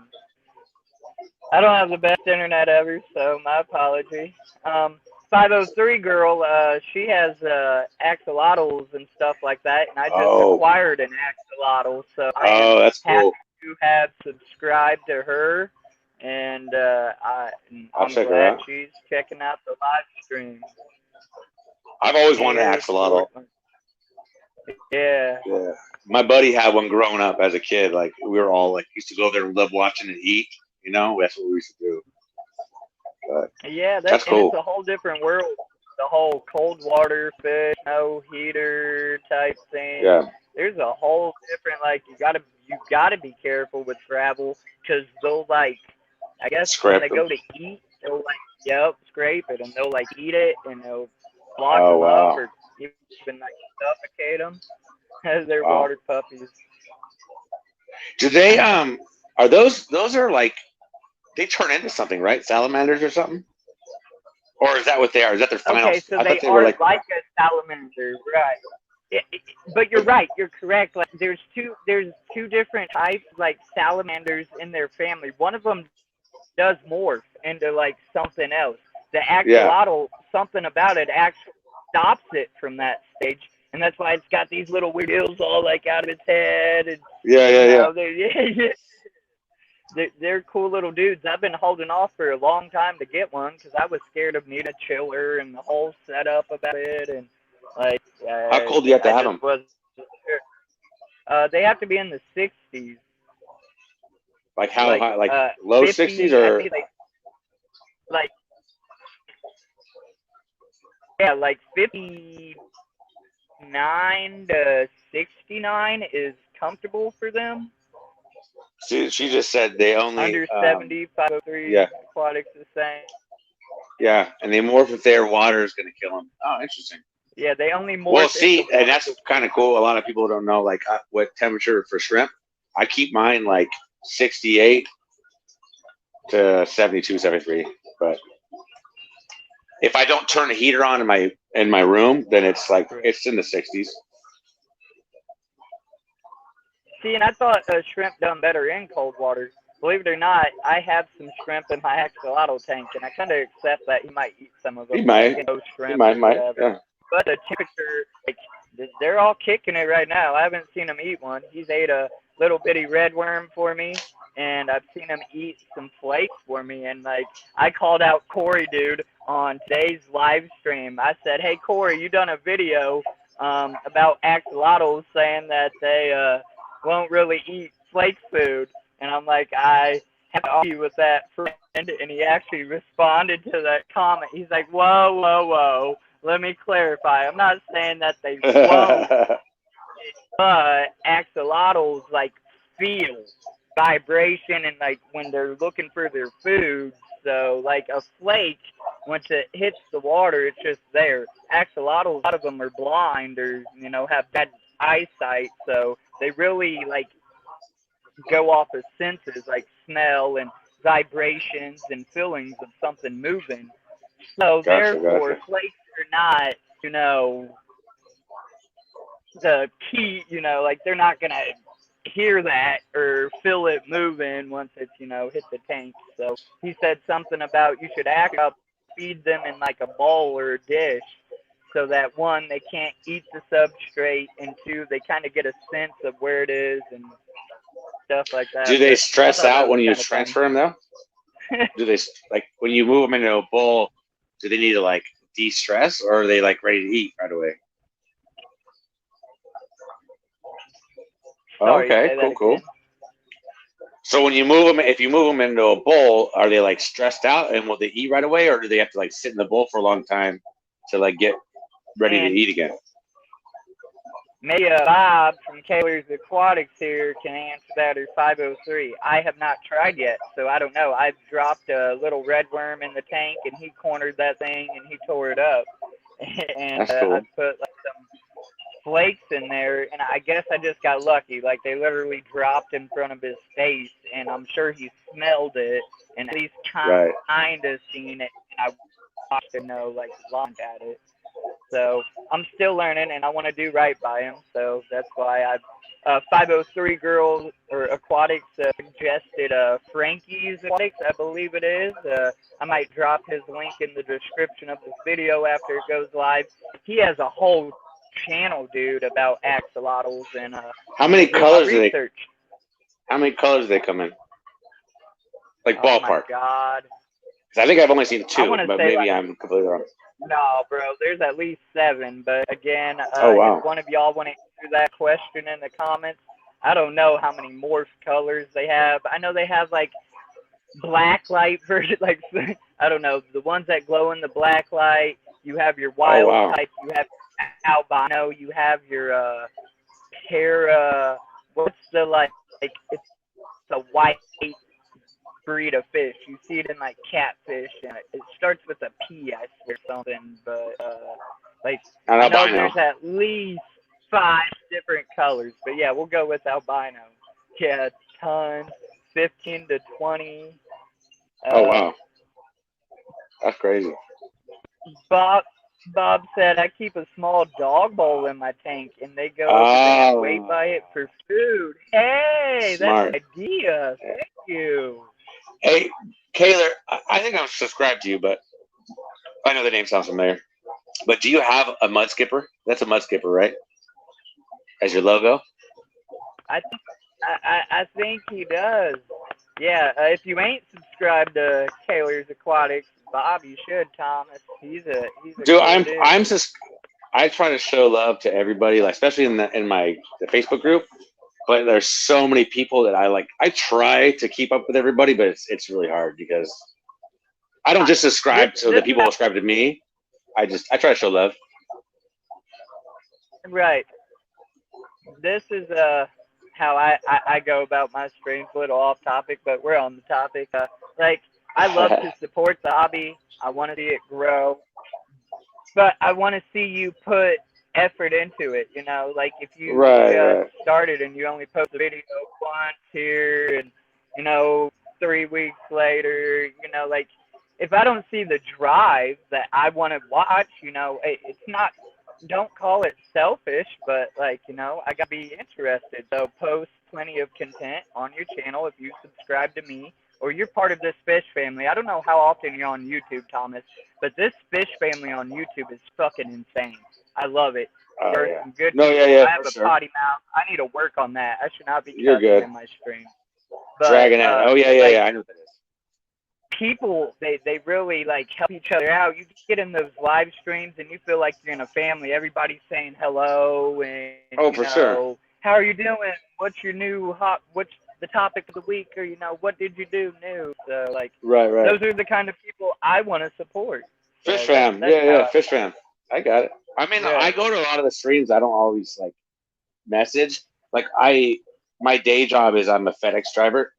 I don't have the best internet ever, so my apology. 503 girl, she has axolotls and stuff like that, and I just Oh, acquired an axolotl, so I am oh, that's happy cool. to have subscribed to her, and I'll I'm check her glad out. she's checking out the live stream I've always wanted an here in axolotl. Portland. Yeah. Yeah, my buddy had one growing up as a kid. Like we were all like used to go there and love watching it eat. You know, that's what we used to do. But Yeah, that's and it's cool. a whole different world. The whole cold water fish, no heater type thing. Yeah, There's a whole different like you gotta be careful with travel because they'll like I guess when scrape they them. go to eat they'll scrape it and they'll like eat it and they'll block Oh them up wow, or even like suffocate them as they're wow. water puppies. Do they are those are like they turn into something, right? Salamanders or something? Or is that what they are? Is that their final? Okay, so I thought they they were are like, like a salamander, right? But you're but right. You're correct. Like there's two different types, like salamanders in their family. One of them does morph into like something else. The yeah, axolotl, something about it actually stops it from that stage, and that's why it's got these little weird gills all like out of its head, and yeah, you yeah, yeah. know they they're cool little dudes. I've been holding off for a long time to get one because I was scared of needing a chiller and the whole setup about it, and like How cold do you have to I have just them? wasn't sure. They have to be in the 60s, Like how like high? Like low 60s 50. I or? think like yeah, like 59 to 69 is comfortable for them. She just said they only Under 70, 503 yeah, aquatics the same. yeah, and they morph if their water is going to kill them. Oh, interesting. Yeah, they only Well, morph if the see, and water that's kind of cool. A lot of people don't know like what temperature for shrimp. I keep mine like 68 to 72, 73. But if I don't turn the heater on in my room, then it's like it's in the 60s. See, and I thought shrimp done better in cold water. Believe it or not, I have some shrimp in my axolotl tank, and I kind of accept that he might eat some of He them, like might, shrimp or might, whatever. yeah. But the temperature, like, they're all kicking it right now. I haven't seen him eat one. He's ate a little bitty red worm for me, and I've seen him eat some flakes for me. And like, I called out Corey, dude, on today's live stream. I said, "Hey, Corey, you done a video about axolotls saying that they won't really eat flake food," and I'm like, I have to argue with that friend, and he actually responded to that comment. He's like, "Whoa, whoa, whoa. Let me clarify. I'm not saying that they won't, but axolotls like feel vibration and like when they're looking for their food. So like a flake, once it hits the water, it's just there. Axolotls, a lot of them are blind or have bad eyesight, so they really like go off of senses like smell and vibrations and feelings of something moving. So therefore, flakes are not, the key, like they're not gonna hear that or feel it moving once it's, hit the tank. So he said something about you should feed them in like a bowl or a dish so that one, they can't eat the substrate, and two, they kind of get a sense of where it is and stuff like that. Do they stress out when you transfer them though? Do they like when you move them into a bowl? Do they need to like de-stress, or are they like ready to eat right away? Sorry, okay, cool. So when you move them, if you move them into a bowl, are they like stressed out and will they eat right away, or do they have to like sit in the bowl for a long time to like get ready to eat again? Maybe Bob from Casualaquatics here can answer that, or 503. I have not tried yet, so I don't know. I've dropped a little red worm in the tank, and he cornered that thing, and he tore it up. And that's cool. I put like some flakes in there, and I guess I just got lucky. Like they literally dropped in front of his face, and I'm sure he smelled it, and at least kind of seen it. And I watched him like launch at it. So I'm still learning, and I want to do right by him. So that's why I 503 Girls or Aquatics suggested Frankie's Aquatics, I believe it is. I might drop his link in the description of this video after it goes live. He has a whole channel, dude, about axolotls and how many colors research. How many colors do they come in? Like ballpark. Oh my God. I think I've only seen 2, but maybe like, I'm completely wrong. No, bro, there's at least 7. But again, if one of y'all want to answer that question in the comments, I don't know how many morph colors they have. I know they have like black light version, like I don't know, the ones that glow in the black light. You have your wild type. You have albino. You have your what's the like? It's a white breed of fish. You see it in like catfish, and it starts with a P, I swear, something. But like I know there's at least 5 different colors. But yeah, we'll go with albino. Yeah, tons, 15 to 20. Oh wow, that's crazy. Bob said I keep a small dog bowl in my tank, and they go over there and wait by it for food. Hey, smart. That's an idea. Thank you. Hey, Kaylor, I think I'm subscribed to you, but I know the name sounds familiar. But do you have a mud skipper? That's a mud skipper, right? As your logo? I think he does. Yeah, if you ain't subscribed to Kaylor's Aquatics, Bob, you should, Thomas. He's a dude. I try to show love to everybody, like especially in the Facebook group. But there's so many people that I try to keep up with everybody, but it's really hard because I don't just subscribe so that people subscribe to me. I try to show love. Right. This is how I go about my streams, a little off topic, but we're on the topic. Like, I love to support the hobby. I want to see it grow, but I want to see you put effort into it. You know, like if you just started and you only post a video once here, and 3 weeks later, like if I don't see the drive that I want to watch, it's not. Don't call it selfish, but like I gotta be interested. So post plenty of content on your channel if you subscribe to me or you're part of this fish family. I don't know how often you're on YouTube, Thomas, but this fish family on YouTube is fucking insane. I love it. There's some good people. I have a potty mouth. I need to work on that. I should not be cussing in my stream. But, Dragon it. I know what that is. People, they really like help each other out. You get in those live streams and you feel like you're in a family. Everybody's saying hello and for sure. How are you doing? What's your new what's the topic of the week? Or what did you do new? So like those are the kind of people I want to support. Fish fam. Fish fam. I got it. I mean, I go to a lot of the streams. I don't always like message. Like my day job is I'm a FedEx driver,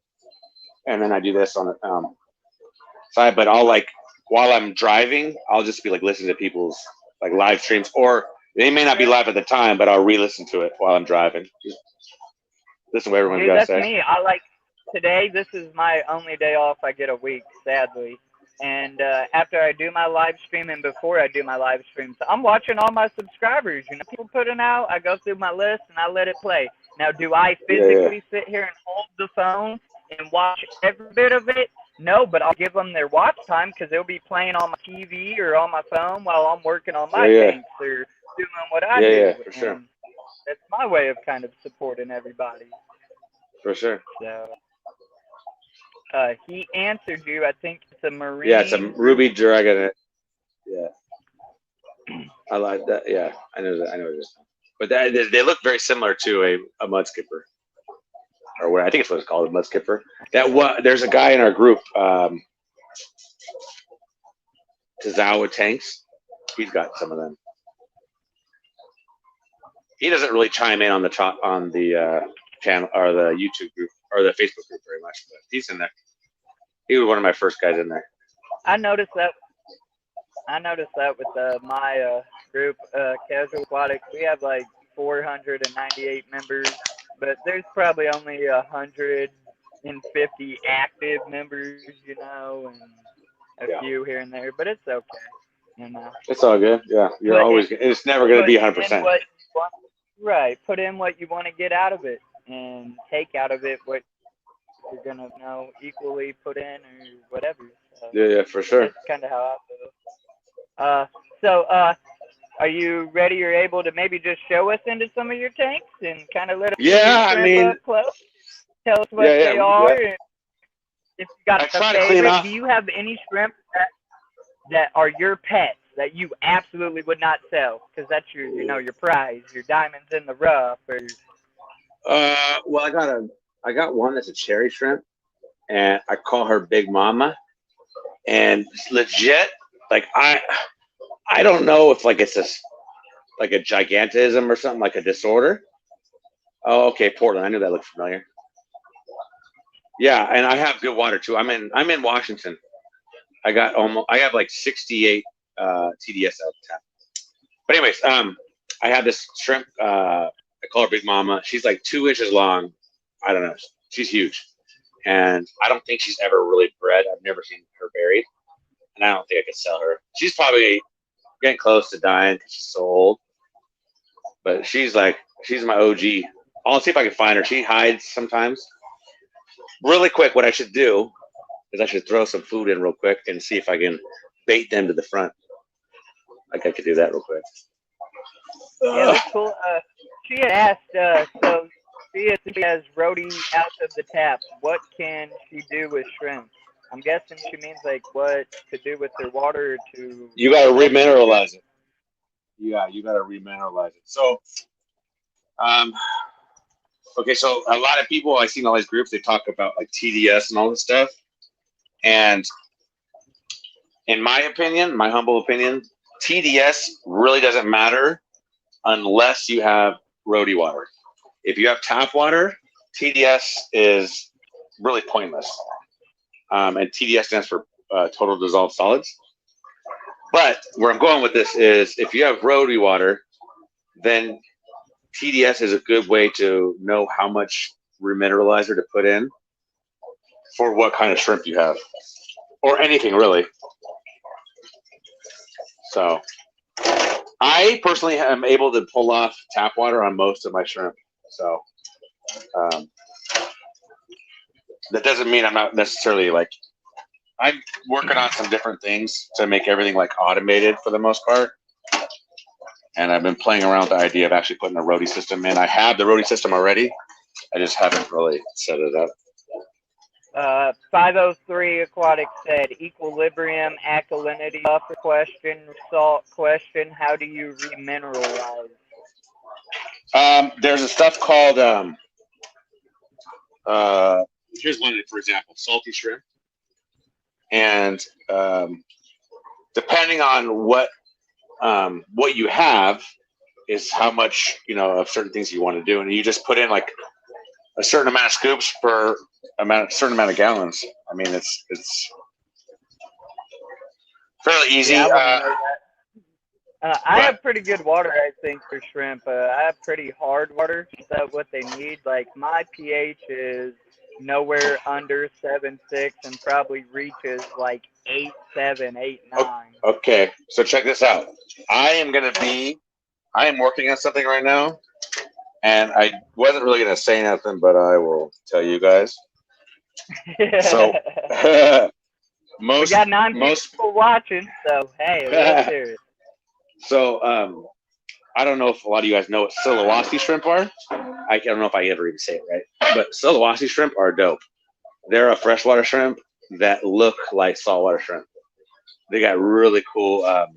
and then I do this on the side. But I'll like while I'm driving, I'll just be like listening to people's like live streams, or they may not be live at the time, but I'll re-listen to it while I'm driving. Just listen to what everyone's got to say. That's me. I like today. This is my only day off I get a week, sadly. And after I do my live stream and before I do my live stream, so I'm watching all my subscribers. People putting out, I go through my list and I let it play. Now, do I physically sit here and hold the phone and watch every bit of it? No, but I'll give them their watch time because they'll be playing on my TV or on my phone while I'm working on my things or doing what I do. Yeah, for sure. And that's my way of kind of supporting everybody. For sure. So. He answered you. I think it's a marine. Yeah, it's a ruby dragon. Yeah, I like that. Yeah, I know that. I know it is. But they look very similar to a mud skipper, or what I think it's what it's called, a mud skipper. There's a guy in our group, Casualaquatics. He's got some of them. He doesn't really chime in on the channel or the YouTube group or the Facebook group very much, but he's in there. He was one of my first guys in there. I noticed that with my group, Casualaquatics. We have like 498 members, but there's probably only 150 active members, and a few here and there. But it's okay, It's all good. Yeah, it's never going to be 100%. Right. Put in what you want to get out of it, and take out of it what you're gonna equally put in or whatever. So yeah, for sure. That's kind of how I feel. So are you ready or able to maybe just show us into some of your tanks and kind of let us up close? Tell us what they are. And if you got a favorite, do you have any shrimp that are your pets that you absolutely would not sell because that's your your prize, your diamonds in the rough? Or well, I got one that's a cherry shrimp, and I call her Big Mama. And it's legit, like I don't know if like it's like a gigantism or something, like a disorder. Oh, okay, Portland. I knew that looked familiar. Yeah, and I have good water too. I'm in Washington. I have like 68 TDS out of 10. But anyways, I have this shrimp. I call her Big Mama. She's like 2 inches long. I don't know. She's huge. And I don't think she's ever really bred. I've never seen her buried. And I don't think I could sell her. She's probably getting close to dying because she's so old. But she's my OG. I'll see if I can find her. She hides sometimes. Really quick, what I should do is I should throw some food in real quick and see if I can bait them to the front. Like I could do that real quick. Yeah, that's cool. She had asked, so she has rhodey out of the tap. What can she do with shrimp? I'm guessing she means like what to do with their water to. You got to remineralize it. Yeah, you got to remineralize it. So, okay, so a lot of people I see in all these groups, they talk about like TDS and all this stuff. And in my opinion, my humble opinion, TDS really doesn't matter unless you have rhodey water. If you have tap water, TDS is really pointless. And TDS stands for total dissolved solids. But where I'm going with this is if you have rotary water, then TDS is a good way to know how much remineralizer to put in for what kind of shrimp you have, or anything really. So I personally am able to pull off tap water on most of my shrimp. So that doesn't mean I'm not necessarily like, I'm working on some different things to make everything like automated for the most part. And I've been playing around with the idea of actually putting a roadie system in. I have the roadie system already. I just haven't really set it up. 503 Aquatics said equilibrium, alkalinity, buffer question, salt question. How do you remineralize? There's a stuff called here's one for example, salty shrimp. And depending on what you have is how much of certain things you want to do, and you just put in like a certain amount of scoops per certain amount of gallons. I mean, it's fairly easy. Yeah, I have pretty good water, I think, for shrimp. I have pretty hard water. Is that what they need? Like my pH is nowhere under 7.6 and probably reaches like 8.7, 8.9. Okay, so check this out. I am working on something right now, and I wasn't really going to say nothing, but I will tell you guys. So we got 9 people watching, so hey, let's hear it. So I don't know if a lot of you guys know what Casualaquatics shrimp are. I don't know if I ever even say it right, but Casualaquatics shrimp are dope. They're a freshwater shrimp that look like saltwater shrimp. They got really cool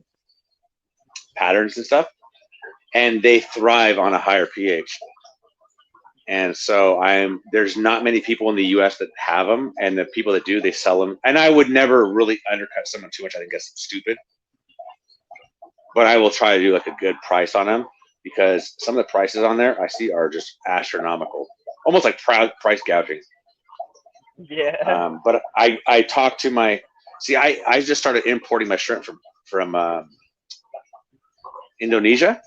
patterns and stuff, and they thrive on a higher pH. And so there's not many people in the U.S. that have them, and the people that do, they sell them. And I would never really undercut someone too much. I think that's stupid. But I will try to do like a good price on them, because some of the prices on there I see are just astronomical, almost like price gouging. Yeah. But I talked to I just started importing my shrimp from Indonesia,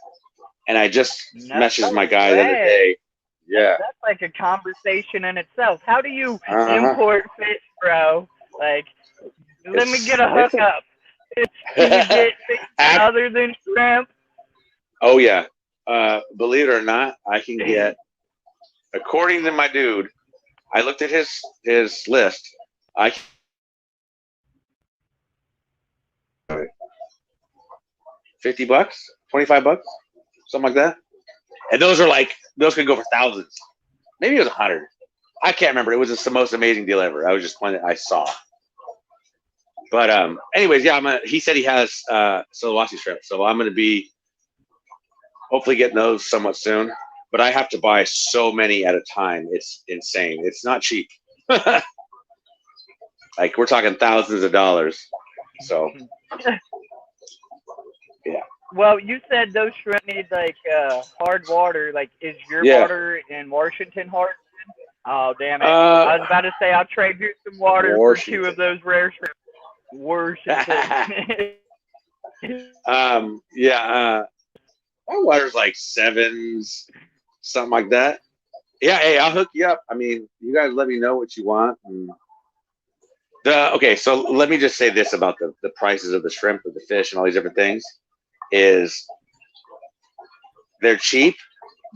and I just messaged my guy the other day. Yeah. That's like a conversation in itself. How do you import fish, bro? Like, let me get a hookup. Can you get things other than shrimp? Oh yeah. Believe it or not, I can get, according to my dude, I looked at his list. $50, $25, something like that. And those could go for thousands. Maybe it was 100. I can't remember. It was just the most amazing deal ever. I was just one that I saw. But anyways, yeah, he said he has Casualaquatics shrimp, so I'm gonna be hopefully getting those somewhat soon. But I have to buy so many at a time. It's insane. It's not cheap. Like we're talking thousands of dollars. So yeah. Well, you said those shrimp need like hard water. Like, is your water in Washington hard? Oh damn it! I was about to say I'll trade you some water for 2 of those rare shrimp. Washington. Yeah. My water's like 7s, something like that. Yeah, hey, I'll hook you up. I mean, you guys let me know what you want. Okay, so let me just say this about the prices of the shrimp, of the fish, and all these different things. Is they're cheap,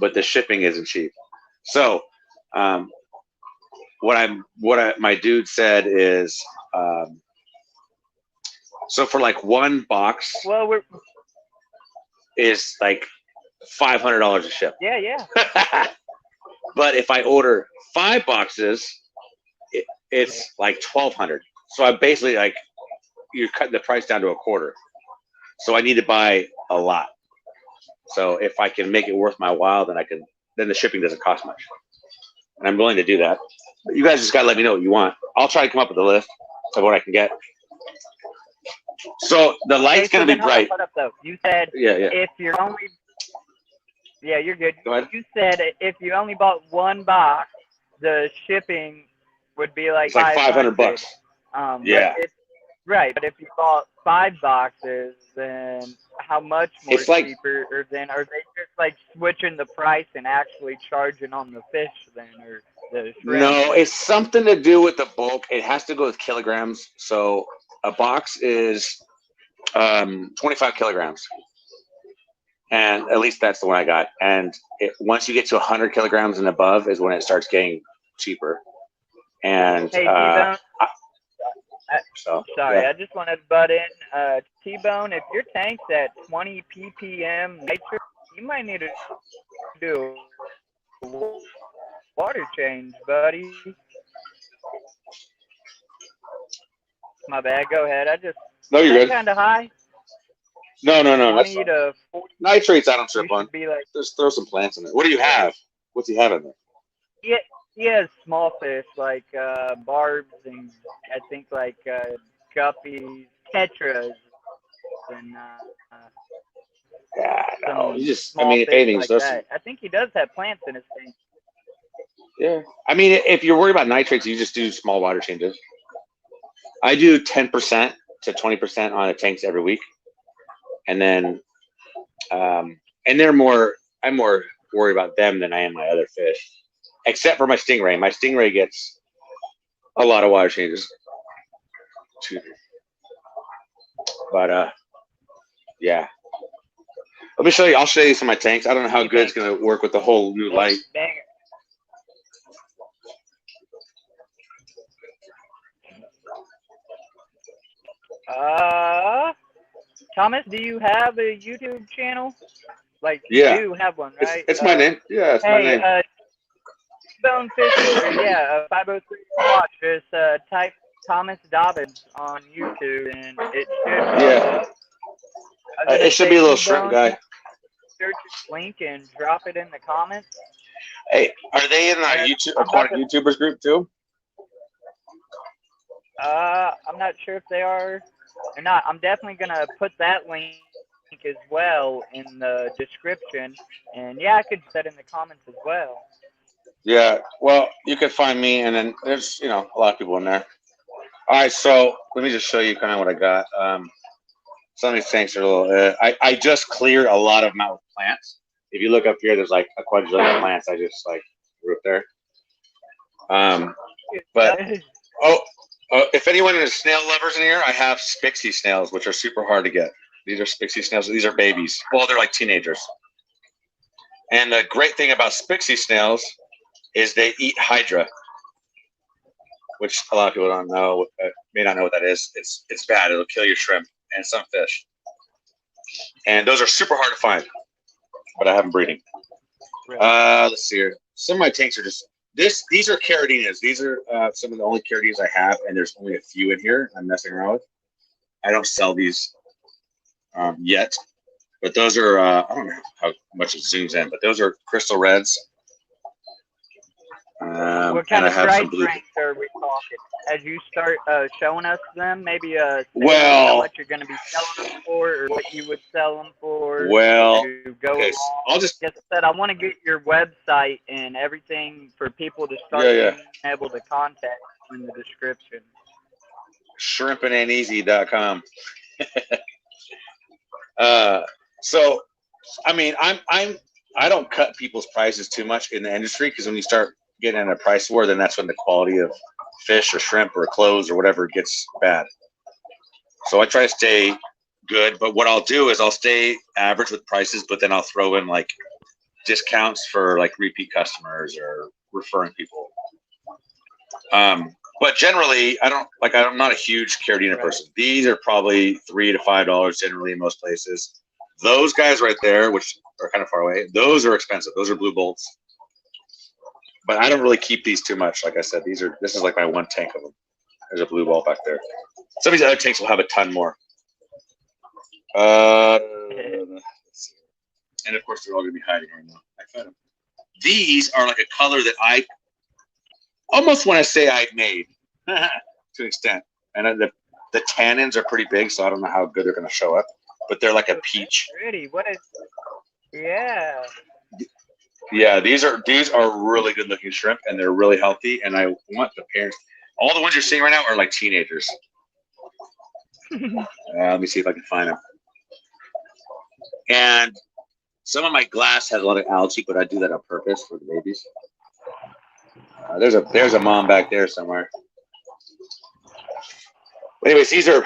but the shipping isn't cheap. So, my dude said is, so for like 1 box, is like $500 a ship. Yeah. But if I order 5 boxes, it's like $1,200. So I basically you're cutting the price down to a quarter. So I need to buy a lot. So if I can make it worth my while, then the shipping doesn't cost much. And I'm willing to do that. But you guys just gotta let me know what you want. I'll try to come up with a list of what I can get. So the light's gonna be bright. Hold up, though. You said if you're only you're good. Go ahead. You said if you only bought 1 box, the shipping would be like It's like 500 500. bucks. But Yeah. right, but if you bought 5 boxes, then how much more It's like, cheaper? Or then are they just like switching the price and actually charging on the fish then, or the shrimp? no, it's something to do with the bulk. It has to go with kilograms. So a box is 25 kilograms. And at least that's the one I got. And once you get to 100 kilograms and above is when it starts getting cheaper. And Hey, T-Bone. Sorry, yeah. I just wanted to butt in. T-Bone, if your tank's at 20 ppm nitrate, you might need to do a water change, buddy. My bad. Go ahead. No, you're good. Kind of high. No. 20 to 40. Nitrates I don't trip on. Be like, just throw some plants in it. What do you have? What's he have in there? He has small fish like barbs and I think like guppies, tetras, and yeah, no. You just, I mean, if anything, like that. I think he does have plants in his tank. Yeah. I mean, if you're worried about nitrates, you just do small water changes. I do 10% to 20% on the tanks every week. And then, and I'm more worried about them than I am my other fish. Except for my stingray. My stingray gets a lot of water changes. But, yeah. Let me show you. I'll show you some of my tanks. I don't know how good it's going to work with the whole new light. Thomas, do you have a YouTube channel? Like, yeah. You do have one, right? It's my name. Yeah, it's my name. Bone Fishing, or 503 Watch. Just type Thomas Dobbins on YouTube, and it should it should be a little shrimp guy. Search link and drop it in the comments. Hey, are they in the YouTube Aquatic YouTubers group too? I'm not sure if they are or not. I'm definitely gonna put that link as well in the description, and yeah, I could set in the comments as well. Yeah, well, you can find me, and then there's a lot of people in there. All right, so let me just show you kind of what I got. Some of these tanks are a little. I just cleared a lot of them out with plants. If you look up here, there's like a quadrillion plants. I just like grew up there. But if anyone is snail lovers in here, I have Spixie snails, which are super hard to get. These are Spixie snails. These are babies. Well, they're like teenagers. And the great thing about Spixie snails is they eat hydra, which a lot of people don't know. May not know what that is. It's bad. It'll kill your shrimp and some fish. And those are super hard to find, but I have them breeding. Let's see here. Some of my tanks are just these are caridinas. These are some of the only caridinas I have, and there's only a few in here I'm messing around with. I don't sell these yet, but those are I don't know how much it zooms in, but those are crystal reds. What kind of price range are we talking? As you start showing us them, maybe how much you're going to be selling them for, or what you would sell them for. I'll just said I want to get your website and everything for people to start being able to contact in the description. Shrimpinaintez.com. So, I mean, I don't cut people's prices too much in the industry, because when you start getting in a price war, then that's when the quality of fish or shrimp or clothes or whatever gets bad. So I try to stay good, but what I'll do is I'll stay average with prices, but then I'll throw in like discounts for like repeat customers or referring people. But generally, I'm not a huge caridina person. These are probably $3 to $5 generally in most places. Those guys right there, which are kind of far away, those are expensive. Those are blue bolts. But I don't really keep these too much. Like I said, this is like my one tank of them. There's a blue ball back there. Some of these other tanks will have a ton more. Let's see. And of course, they're all going to be hiding right now. I found them. These are like a color that I almost want to say I made to an extent. And the tannins are pretty big, so I don't know how good they're going to show up. But they're like a peach. Pretty. What is? Yeah. Yeah, these are really good looking shrimp, and they're really healthy. And I want the parents. All the ones you're seeing right now are like teenagers. Let me see if I can find them. And some of my glass has a lot of algae, but I do that on purpose for the babies. There's a mom back there somewhere. Anyways, these are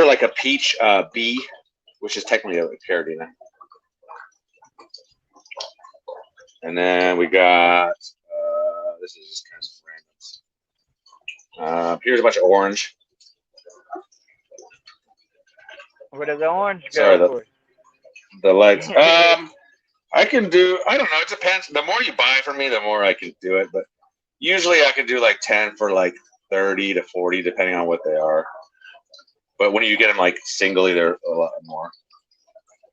like a peach bee, which is technically a caridina. And then we got this is just kind of randoms. Here's a bunch of orange. What does the orange Sorry, go for? The legs. I can do. I don't know. It depends. The more you buy from me, the more I can do it. But usually, I can do like 10 for like 30 to 40, depending on what they are. But when you get them like singly, they're a lot more.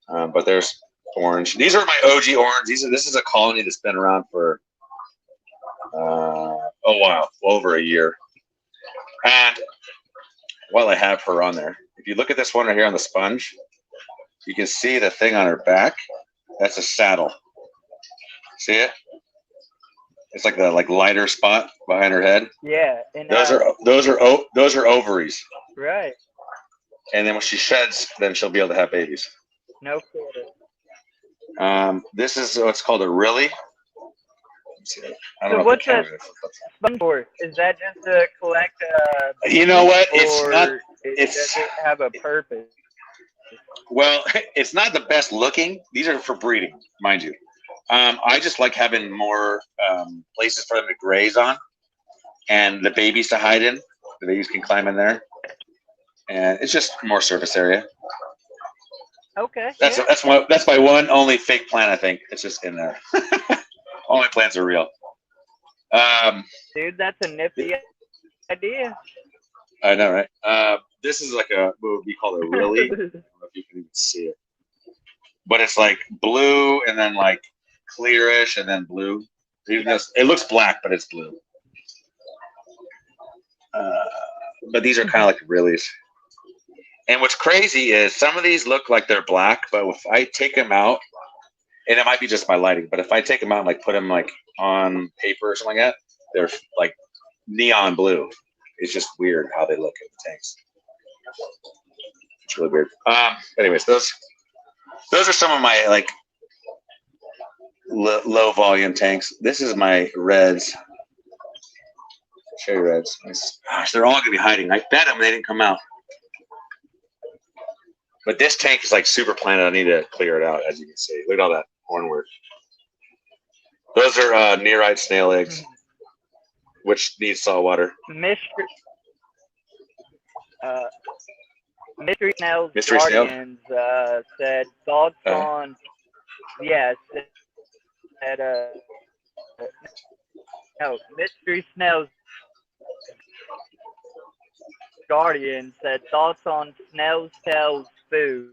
But there's orange. These are my OG orange. This is a colony that's been around for a while, over a year. And while I have her on there, if you look at this one right here on the sponge, you can see the thing on her back. That's a saddle. See it? It's like the lighter spot behind her head. Yeah, and those are ovaries. Right. And then when she sheds, then she'll be able to have babies. No kidding. This is what's called a rilly. I don't know what's that sponge for? Is that just to collect? You know what? It's not. Does it have a purpose? Well, it's not the best looking. These are for breeding, mind you. I just like having more places for them to graze on, and the babies to hide in. The babies can climb in there, and it's just more surface area. Okay. That's my one only fake plant. I think it's just in there. All my plants are real. Dude, that's a nifty idea. I know, right? This is like what would be called a rilly. I don't know if you can even see it, but it's like blue and then like clearish and then blue. It looks black, but it's blue. But these are kind of like rillies. And what's crazy is some of these look like they're black, but if I take them out, and it might be just my lighting, but if I take them out and like put them like on paper or something like that, they're like neon blue. It's just weird how they look in the tanks. It's really weird. Anyways, those are some of my like low volume tanks. This is my reds, cherry reds. Gosh, they're all gonna be hiding. I bet them they didn't come out. But this tank is like super planted. I need to clear it out, as you can see. Look at all that hornwork. Those are nearite snail eggs, which need salt water. Mystery Snails Guardians said thoughts on Mystery Snails Guardian said thoughts on snail's tails food.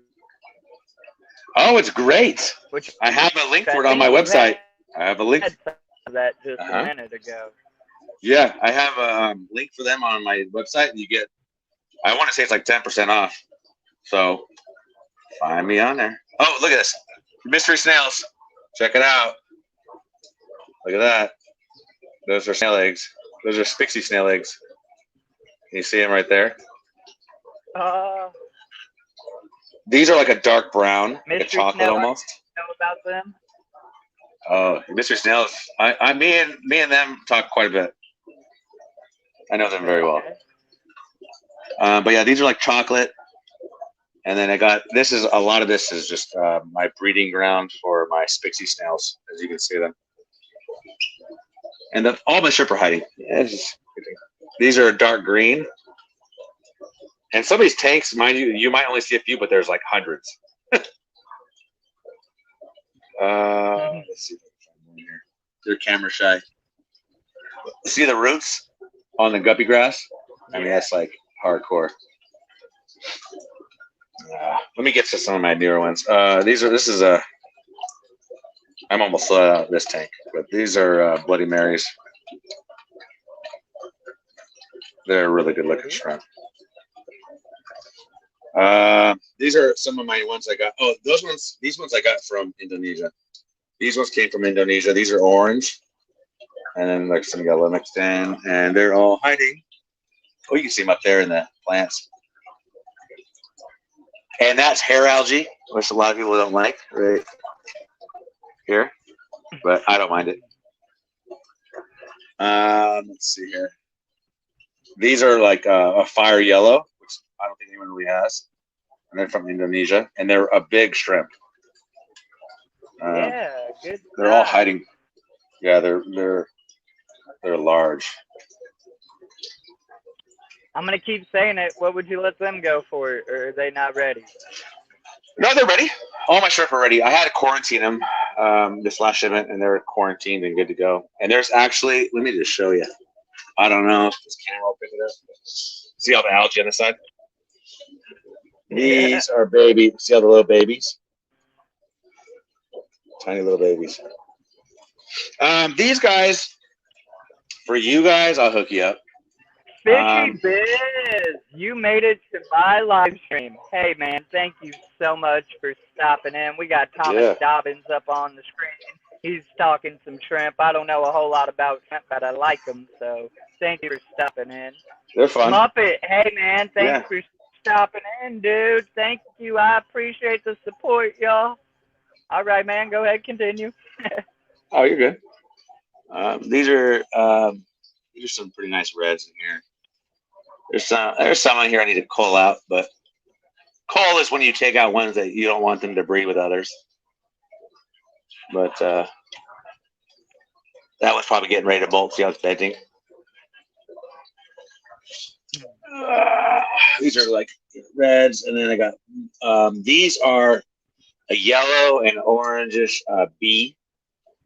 Oh, it's great. I have a link for it on my website. I have a link. That just a minute ago. Yeah, I have a link for them on my website, and you get, I want to say it's like 10% off. So find me on there. Oh, look at this. Mystery snails. Check it out. Look at that. Those are snail eggs. Those are Spixie snail eggs. Can you see them right there? These are like a dark brown, like a chocolate almost. Know about them? Oh, Mystery Snails. Me and them talk quite a bit. I know them very well. But yeah, these are like chocolate. And then I got, a lot of this is just my breeding ground for my Spixie snails, as you can see them. And all my shrimp are hiding. Yeah, these are dark green. And some of these tanks, mind you, you might only see a few, but there's like hundreds. Let's see. They're camera shy. See the roots on the guppy grass? I mean, that's like hardcore. Let me get to some of my newer ones. I'm almost out of this tank, but these are Bloody Marys. They're really good looking shrimp. These are some of my ones I got. Oh, these ones I got from Indonesia. These ones came from Indonesia. These are orange, and then like some yellow mixed in, and they're all hiding. Oh, you can see them up there in the plants. And that's hair algae, which a lot of people don't like, right here, but I don't mind it. Let's see here. These are like a fire yellow, which I don't think anyone really has, and they're from Indonesia, and they're a big shrimp. Yeah, good. They're all hiding. Yeah, they're large. I'm gonna keep saying it. What would you let them go for, or are they not ready? No, they're ready. All my shrimp are ready. I had to quarantine them this last shipment, and they're quarantined and good to go. And there's actually, let me just show you. I don't know if this camera will pick it up. See all the algae on the side? These are baby. See all the little babies? Tiny little babies. These guys, for you guys, I'll hook you up. Fishy Biz, you made it to my live stream. Hey, man, thank you so much for stopping in. We got Thomas Dobbins up on the screen. He's talking some shrimp. I don't know a whole lot about shrimp, but I like them, so thank you for stopping in. They're fun. Muppet, hey, man, thanks for stopping in, dude. Thank you. I appreciate the support, y'all. All right, man, go ahead, continue. Oh, you're good. These are some pretty nice reds in here. There's some on here I need to cull out, but cull is when you take out ones that you don't want them to breed with others. But that one's probably getting ready to bolt. See how it's bending. These are like reds, and then I got these are a yellow and orangish bee,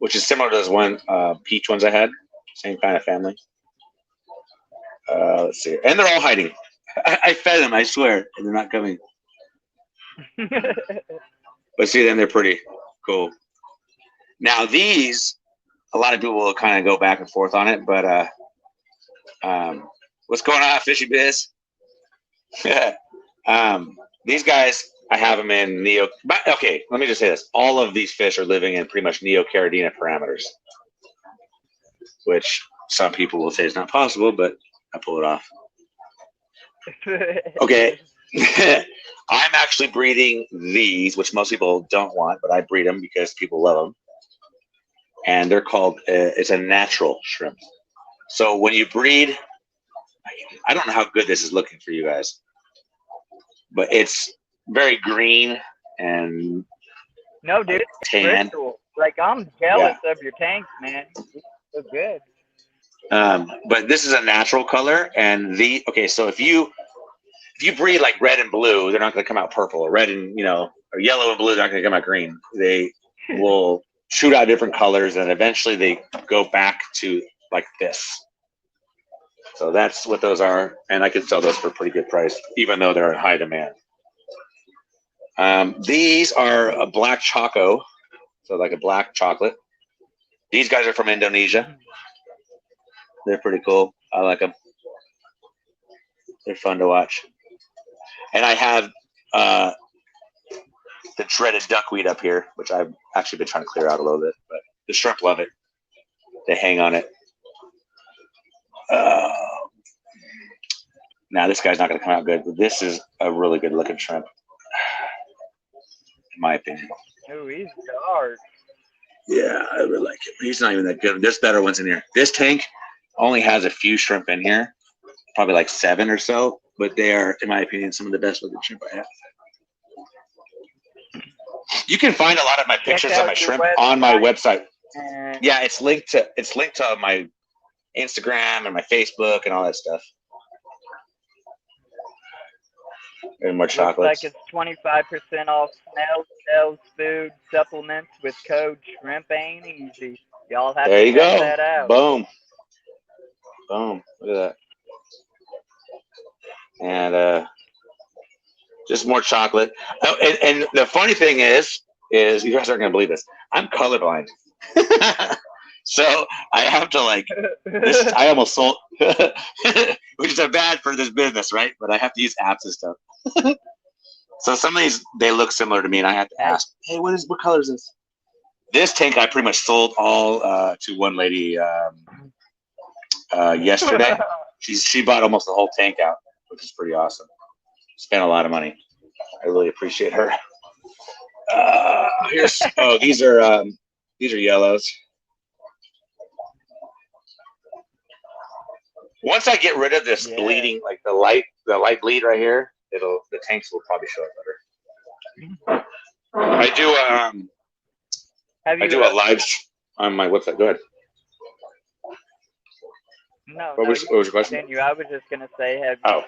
which is similar to those one peach ones I had. Same kind of family. Let's see. And they're all hiding. I fed them, I swear, and they're not coming. But see, then they're pretty cool. Now these, a lot of people will kind of go back and forth on it, but what's going on, Fishy Biz? These guys, I have them in neo. But, okay, let me just say this: all of these fish are living in pretty much caridina parameters, which some people will say is not possible, but I pull it off. Okay. I'm actually breeding these, which most people don't want, but I breed them because people love them. And they're called, it's a natural shrimp. So when you breed, I don't know how good this is looking for you guys, but it's very green and no, dude, tan. it's cool. Like, I'm jealous of your tanks, man. They're good. But this is a natural color, and so if you breed like red and blue, they're not going to come out purple. Or red and or yellow and blue, they're not going to come out green. They will shoot out different colors, and eventually they go back to like this. So that's what those are, and I can sell those for a pretty good price, even though they're in high demand. These are a black choco, so like a black chocolate. These guys are from Indonesia. They're pretty cool. I like them. They're fun to watch. And I have the dreaded duckweed up here, which I've actually been trying to clear out a little bit, but the shrimp love it. They hang on it. Now this guy's not going to come out good, but this is a really good looking shrimp, in my opinion. Oh, he's dark. Yeah, I really like him. He's not even that good. There's better ones in here. This tank only has a few shrimp in here, probably like 7 or so, but they are, in my opinion, some of the best looking shrimp I have. You can find a lot of my pictures of my shrimp on my website. Yeah, it's linked to my Instagram and my Facebook and all that stuff. And more chocolates. Looks like it's 25% off shells, food, supplements with code Shrimp Ain't Easy. Y'all have to check that out. Boom. Boom. Look at that. And just more chocolate. Oh, and the funny thing is you guys aren't going to believe this. I'm colorblind. So I have to I almost sold, which is bad for this business, right? But I have to use apps and stuff. So some of these, they look similar to me, and I have to ask, hey, what color is this? This tank I pretty much sold all to one lady yesterday. She bought almost the whole tank out, which is pretty awesome. Spent a lot of money. I really appreciate her. These are yellows. Once I get rid of this bleeding, like the light bleed right here, the tanks will probably show up better. I do a live on my website. Go ahead. No, what was your question? I was just gonna say, have you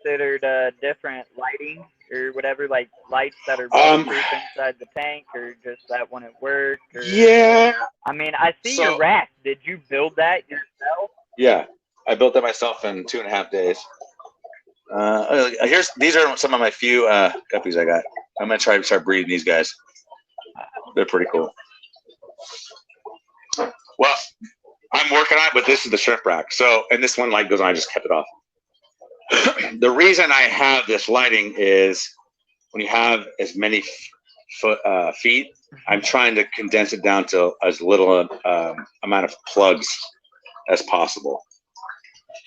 considered different lighting or whatever, like lights that are waterproof inside the tank, or just that wouldn't work? Or, yeah. I mean, I see your rack. Did you build that yourself? Yeah, I built that myself in 2.5 days. These are some of my few guppies I got. I'm gonna try to start breeding these guys. They're pretty cool. Well, I'm working on it, but this is the shrimp rack. So, and this one light goes on. I just kept it off. The reason I have this lighting is when you have as many feet, I'm trying to condense it down to as little amount of plugs as possible.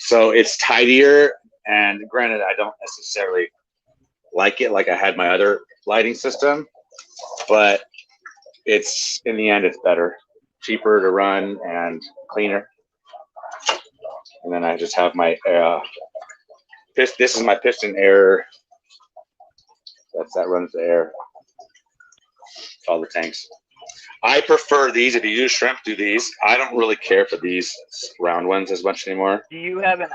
So it's tidier, and granted, I don't necessarily like it like I had my other lighting system, but it's, in the end, it's better, cheaper to run, and cleaner. And then I just have my this is my piston air. That runs the air. All the tanks. I prefer these. If you do shrimp, do these. I don't really care for these round ones as much anymore. Do you have an?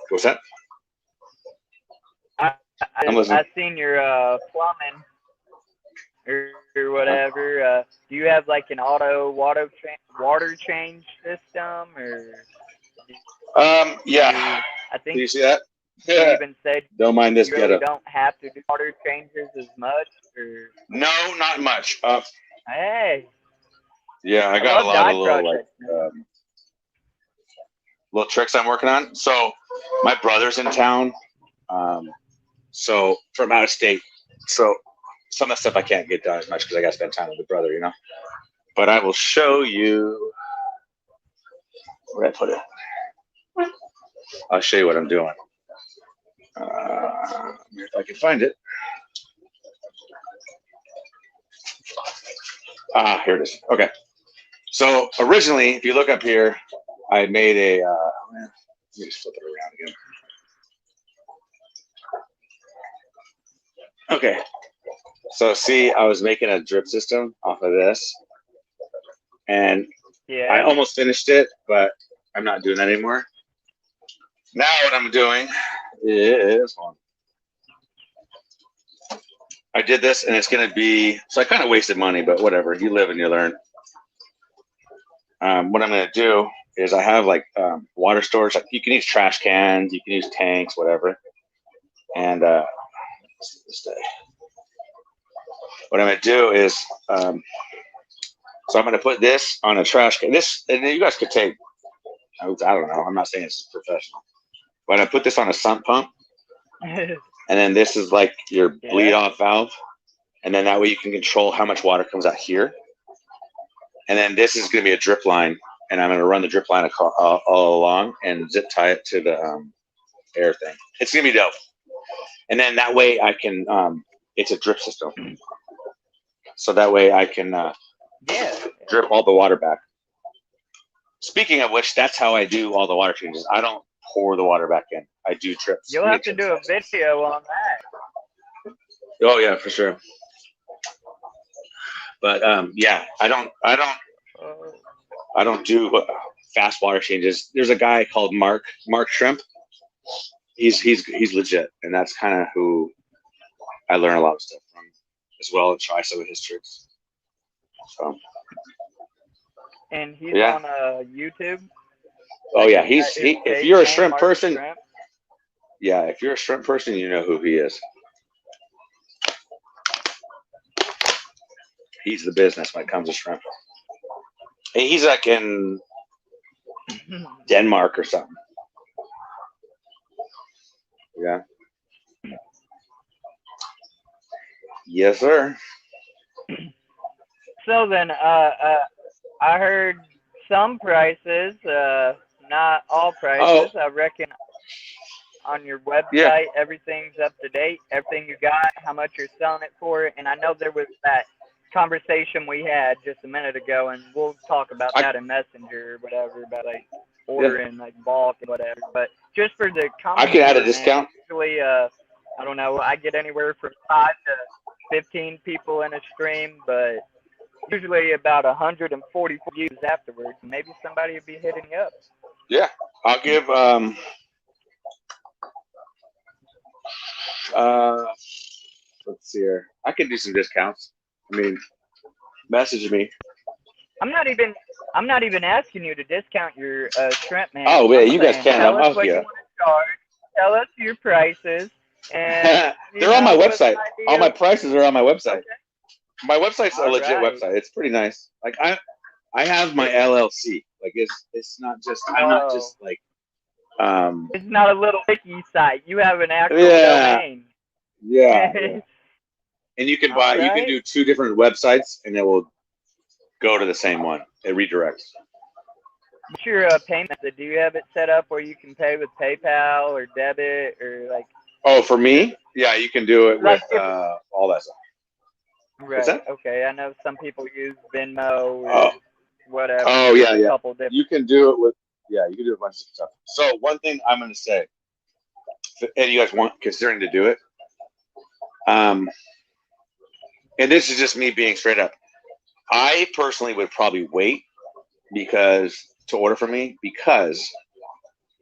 What's that? I've seen your plumbing or whatever. Do you have like an auto water change system, or? Yeah. I think. Do you see that? You even said don't mind this you really ghetto. don't have to do water changes as much, or? No, not much. Hey. Yeah, I got a lot of little little tricks I'm working on. So my brother's in town, so from out of state. So some of the stuff I can't get done as much because I got to spend time with the brother, you know. But I will show you where I put it. I'll show you what I'm doing. If I can find it. Here it is. Okay. So originally, if you look up here, I made a. Let me just flip it around again. Okay. So see, I was making a drip system off of this, and I almost finished it, but I'm not doing that anymore. Now what I'm doing is, I did this, and it's going to be, so I kind of wasted money, but whatever. You live and you learn. What I'm going to do is I have like water storage. Like you can use trash cans, you can use tanks, whatever. And what I'm going to do is, so I'm going to put this on a trash can. This, and you guys could take, I don't know. I'm not saying it's professional, but I put this on a sump pump. And then this is like your bleed off valve. And then that way you can control how much water comes out here. And then this is going to be a drip line. And I'm going to run the drip line all along and zip tie it to the air thing. It's going to be dope. And then that way I can, it's a drip system. So that way I can drip all the water back. Speaking of which, that's how I do all the water changes. I don't pour the water back in. I do trips. You'll have to do a video on that. Oh yeah, for sure. But yeah, I don't do fast water changes. There's a guy called Mark Shrimp. He's legit, and that's kind of who I learn a lot of stuff from as well, and try some of his tricks. So. And he's on YouTube. Oh yeah, if you're a shrimp person, yeah, if you're a shrimp person, you know who he is. He's the business when it comes to shrimp. And he's like in Denmark or something. Yeah. Yes, sir. So then, I heard some prices, not all Oh, prices. I reckon on your yeah. website everything's up to date, everything you got, how much you're selling it for, and I know there was that conversation we had just a minute ago, and we'll talk about I that in Messenger or whatever about like yeah. ordering like bulk and whatever. But just for the I common can add a viewer, man, discount. usually I don't know, I get anywhere from 5 to 15 people in a stream, but usually about 140 views afterwards. Maybe somebody would be hitting you up. Yeah. I'll give uh let's see here. I can do some discounts. I mean, message me. I'm not even I'm not even asking you to discount your shrimp, man. Oh yeah, I'm you guys saying can. tell us I'll what you yeah. want to charge, tell us your prices, and They're on my with website. an All idea my of prices are on my website. okay, My website's a all legit right. website. It's pretty nice. Like I have my LLC. Like it's not just I'm not Oh, just like um it's not a little wiki site. You have an actual yeah domain. yeah yeah. And you can All buy you can right. do two different websites and it will go to the same one. It redirects. What's your payment method? Do you have it set up where you can pay with PayPal or debit or like Oh, for just me, yeah, you can do it with like different? all that stuff. What's Right. that? Okay. I know some people use Venmo Oh, or whatever. oh There's yeah, a yeah. couple different. You can do it with yeah, you can do a bunch of stuff. So one thing I'm going to say, and you guys want considering to do it, um, and this is just me being straight up. I personally would probably wait because to order from me because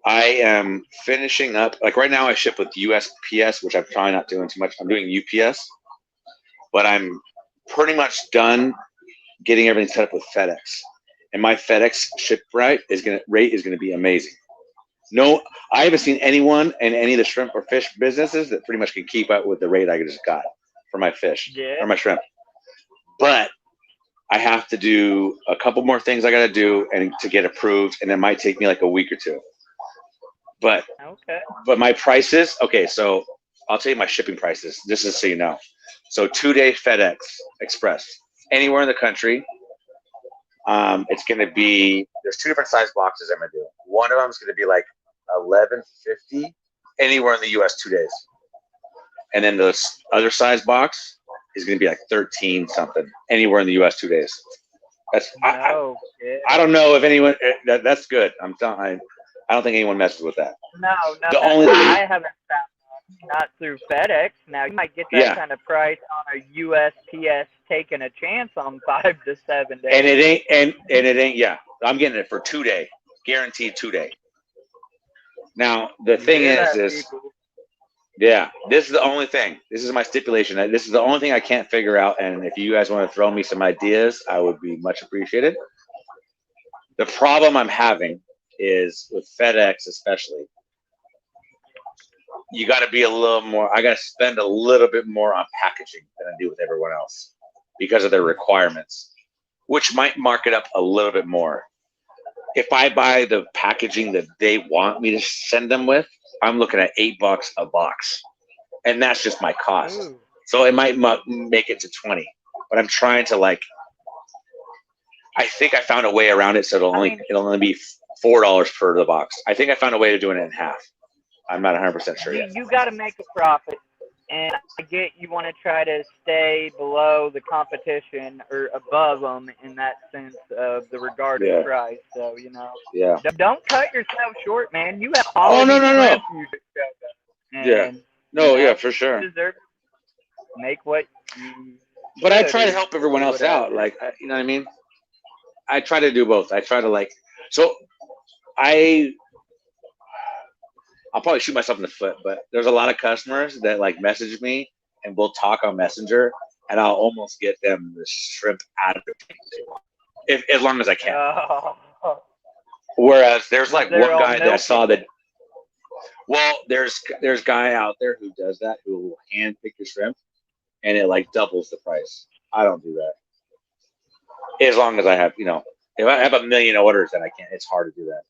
I am finishing up. Like right now, I ship with USPS, which I'm trying not doing too much. I'm doing UPS, but I'm pretty much done getting everything set up with FedEx. And my FedEx rate is gonna be amazing. No, I haven't seen anyone in any of the shrimp or fish businesses that pretty much can keep up with the rate I just got for my fish Yeah. or my shrimp. But I have to do a couple more things I got to do and to get approved, and it might take me like a week or two. But Okay. my prices, okay, so I'll tell you my shipping prices. This is so you know. So 2 day FedEx Express anywhere in the country. It's going to be there's two different size boxes I'm going to do. One of them is going to be like 1150 anywhere in the U.S. 2 days, and then the other size box is going to be like 13 something anywhere in the U.S. 2 days. That's No I kidding. don't know if anyone that's good. I don't think anyone messes with that. No, no, The only I haven't found not through FedEx. Now you might get that yeah, kind of price on a USPS taking a chance on 5 to 7 and days. it ain't yeah. I'm getting it for 2 day, guaranteed 2 day. Now the You thing hear is, that, is people? yeah, this is the only thing. This is my stipulation. This is the only thing I can't figure out. And if you guys want to throw me some ideas, I would be much appreciated. The problem I'm having is with FedEx, especially. You got to be a little more. I got to spend a little bit more on packaging than I do with everyone else because of their requirements, which might mark it up a little bit more. If I buy the packaging that they want me to send them with, I'm looking at $8 a box, and that's just my cost. Ooh. So it might make it to 20, but I'm trying to like. I think I found a way around it, so I mean, it'll only be $4 per the box. I think I found a way of doing it in half. I'm not 100% sure yet. you got to make a profit, and I get you want to try to stay below the competition or above them in that sense of the regarded Yeah, price. So yeah. don't cut yourself short, man. You have Oh no quality no no. shrimp you should show them, Yeah. and No, yeah, for sure. you deserve to make what you But I should try to help everyone or else out. whatever. Like, you know what I mean? I try to do both. I try to like. So I I'll probably shoot myself in the foot, but there's a lot of customers that like message me and we'll talk on Messenger, and I'll almost get them the shrimp out of the tank if as long as I can. Oh, Whereas there's like they're one all guy that I saw milking that. it. Well, there's guy out there who does that who will hand pick your shrimp, and it like doubles the price. I don't do that. As long as I have, if I have a million orders, then I can't. It's hard to do that.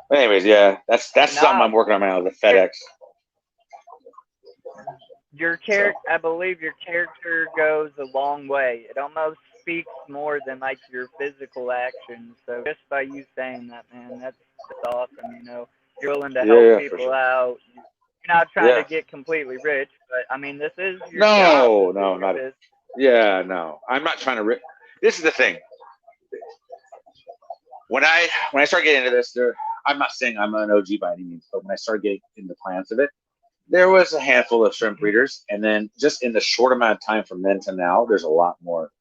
But anyways, yeah, that's something Nah, I'm working on right now. The FedEx. Your So character, I believe your character goes a long way. It almost speaks more than like your physical actions. So just by you saying that, man, that's awesome. You know, you're willing to yeah, help yeah, for people sure. out. You're not trying to Yeah. get completely rich, but I mean, this is your job. No, This is no, your not. business. Yeah, no. I'm not trying to. This is the thing. When I start getting into this, I'm not saying I'm an OG by any means, but when I started getting into the plans of it, there was a handful of shrimp breeders, and then just in the short amount of time from then to now, there's a lot more.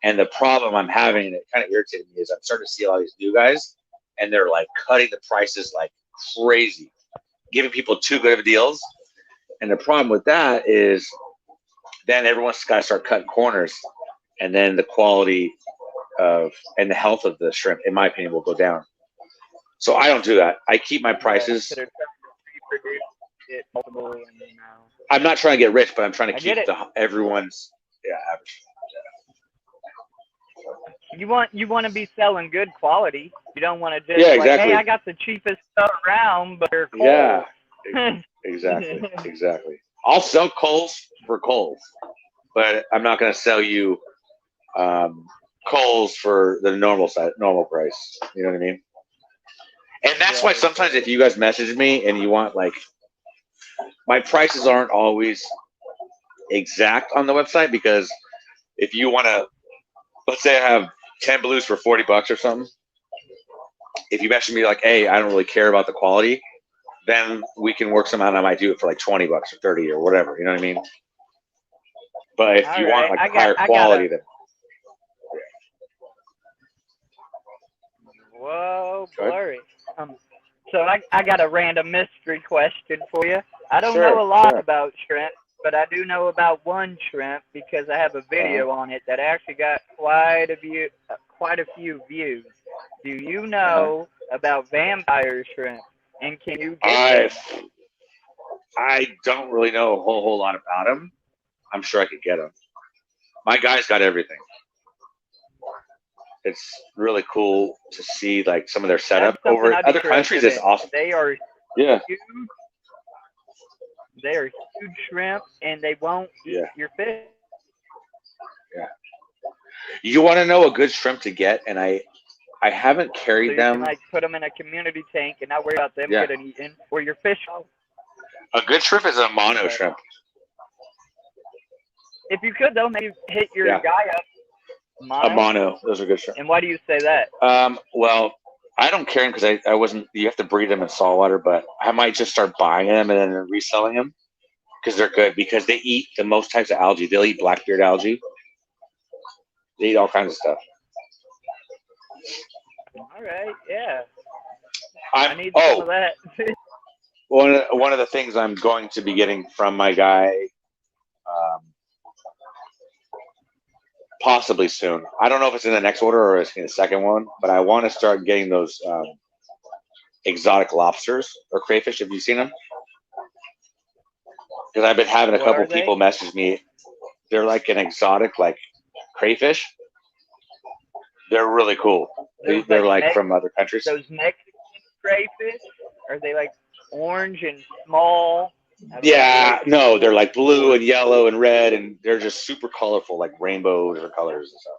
And the problem I'm having, and it kind of irritated me, is I'm starting to see a lot of these new guys, and they're like cutting the prices like crazy, giving people too good of deals. And the problem with that is then everyone's got to start cutting corners, and then the quality of and the health of the shrimp, in my opinion, will go down. So I don't do that. I keep my Yeah, prices. because they're trying to reproduce it multiple, and I'm not trying to get rich, but I'm trying to I get keep it. everyone's average. You want to be selling good quality. You don't want to just Yeah, like, hey, I exactly. got the cheapest stuff around, but they're Yeah, cold. exactly, exactly. I'll sell coals for coals, but I'm not going to sell you um, coals for the normal price. You know what I mean? And that's why Right, sometimes if right. you guys message me and you want like my prices aren't always exact on the website, because if you want to, let's say I have 10 blues for $40 or something. If you message me like, hey, I don't really care about the quality, then we can work somehow and I might do it for like $20 or 30 or whatever. You know what I mean? But if All you want right, like I got higher I got a quality, then whoa good. blurry. So I got a random mystery question for you. I don't know Sure, a lot sure. about shrimp, but I do know about one shrimp because I have a Uh-huh. video on it that actually got quite a few views. Do you Uh-huh. know about vampire shrimp, and can you get I them? I don't really know a whole lot about them. I'm sure I could get them. My guy's got everything. It's really cool to see like some of their That's setup something over I'd be other countries. interested It's in. awesome. They are Yeah, huge. They are huge shrimp, and they won't eat yeah, your fish. yeah. You want to know a good shrimp to get, and I haven't So carried you can them. like put them in a community tank and not worry about them Yeah, getting eaten or your fish. a good shrimp is a mono But shrimp. if you could though, maybe hit your Yeah, guy up a mono. mono. Those are good shrimp. And why do you say that? Well, I don't carry them because I wasn't. You have to breed them in saltwater, but I might just start buying them and then reselling them because they're good because they eat the most types of algae. They'll eat blackbeard algae. They eat all kinds of stuff. All right, yeah. I I'm need some of oh that. one of the things I'm going to be getting from my guy, um, possibly soon. I don't know if it's in the next order or it's in the second one, but I want to start getting those exotic lobsters or crayfish. Have you seen them? Because I've been having a What couple are they? people message me. They're like an exotic like crayfish. They're really cool. Those They're like like from other countries. those Mexican crayfish? Are they like orange and small? I don't know what Yeah, no, they're like blue or and yellow and red, and they're just super colorful, like rainbow different colors and stuff.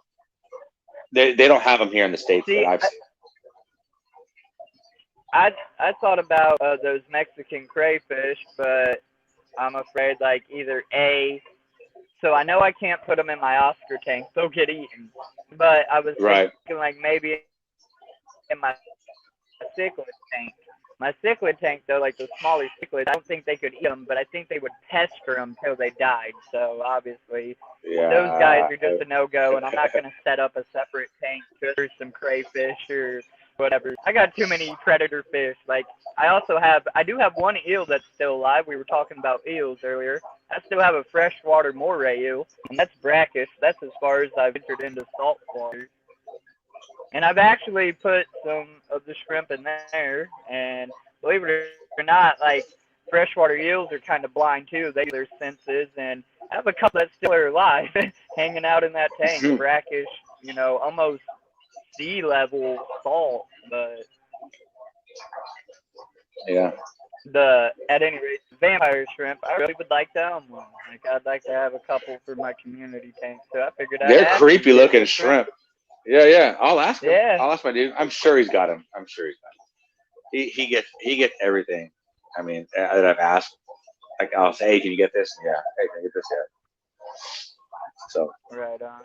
They don't have them here in the states that see. I've seen. I thought about those Mexican crayfish, but I'm afraid like either A. So I know I can't put them in my Oscar tank; they'll get eaten. But I was thinking Right. like maybe in my cichlid tank. My cichlid tank, though, like the smaller cichlids, I don't think they could eat them, but I think they would pester them till they died. So obviously, those guys Yeah. are just a no-go, and I'm not going to set up a separate tank just for some crayfish or whatever. I got too many predator fish. Like I do have one eel that's still alive. We were talking about eels earlier. I still have a freshwater moray eel, and that's brackish. That's as far as I've entered into salt water. And I've actually put some of the shrimp in there, and believe it or not, like freshwater eels are kind of blind too. They use their senses, and I have a couple that still are alive, hanging out in that tank, brackish, almost sea level salt. But Yeah. at any rate, vampire shrimp. I really would like to own one. Like, I'd like to have a couple for my community tank. So I figured I'd They're ask you, creepy get looking some shrimp. shrimp. Yeah, yeah. I'll ask him. Yeah. I'll ask my dude. I'm sure he's got him. I'm sure he's got him. He gets everything. I mean, that I've asked. Like I'll say, hey, can you get this? Yeah. Hey, can you get this? Yeah. So. Right on.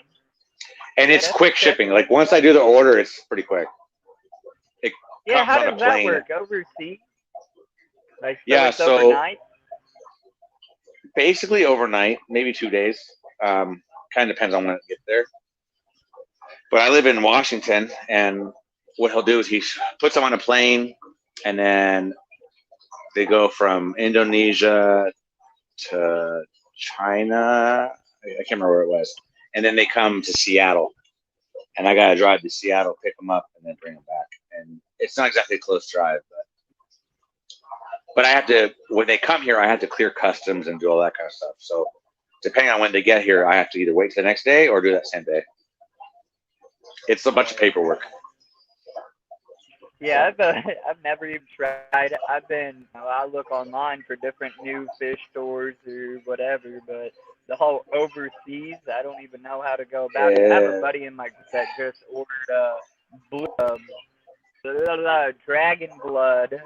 And Yeah, it's that's quick shipping. definitely Like once I do the order, it's pretty quick. It Yeah, comes how on a does that plane. work? Overseas? Like, so Yeah. it's So overnight? basically overnight, maybe 2 days. Kind of depends on when it gets there. But I live in Washington, and what he'll do is he puts them on a plane, and then they go from Indonesia to China. I can't remember where it was. And then they come to Seattle, and I gotta drive to Seattle, pick them up, and then bring them back. And it's not exactly a close drive, but I have to, when they come here, I have to clear customs and do all that kind of stuff. So depending on when they get here, I have to either wait till the next day or do that same day. It's a bunch of paperwork. Yeah, I've never even tried. I've been, I look online for different new fish stores or whatever, but the whole overseas, I don't even know how to go about it. I have a Yeah. buddy in my group that just ordered dragon blood,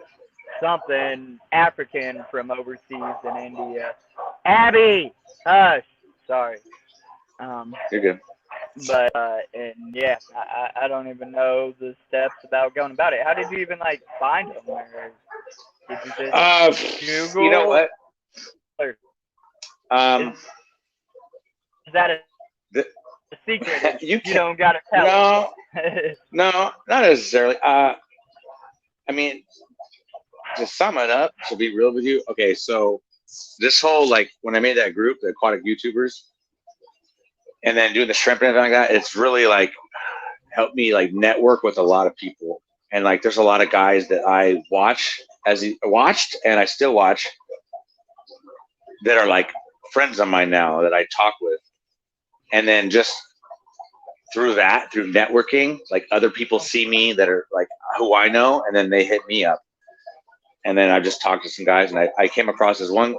something African from overseas in India. Abby, hush. Sorry. You're good. But and yeah, I don't even know the steps about going about it. How did you even like find them? Or did you just Google? You know what? Or Um, is that a the, secret? you don't gotta tell no, not necessarily. I mean, to sum it up, to be real with you, okay, so this whole like when I made that group, the aquatic YouTubers, and then doing the shrimp and everything like that, it's really like helped me like network with a lot of people. And like there's a lot of guys that I watched and I still watch that are like friends of mine now that I talk with. And then just through networking, like other people see me that are like who I know, and then they hit me up. And then I just talked to some guys, and I came across this one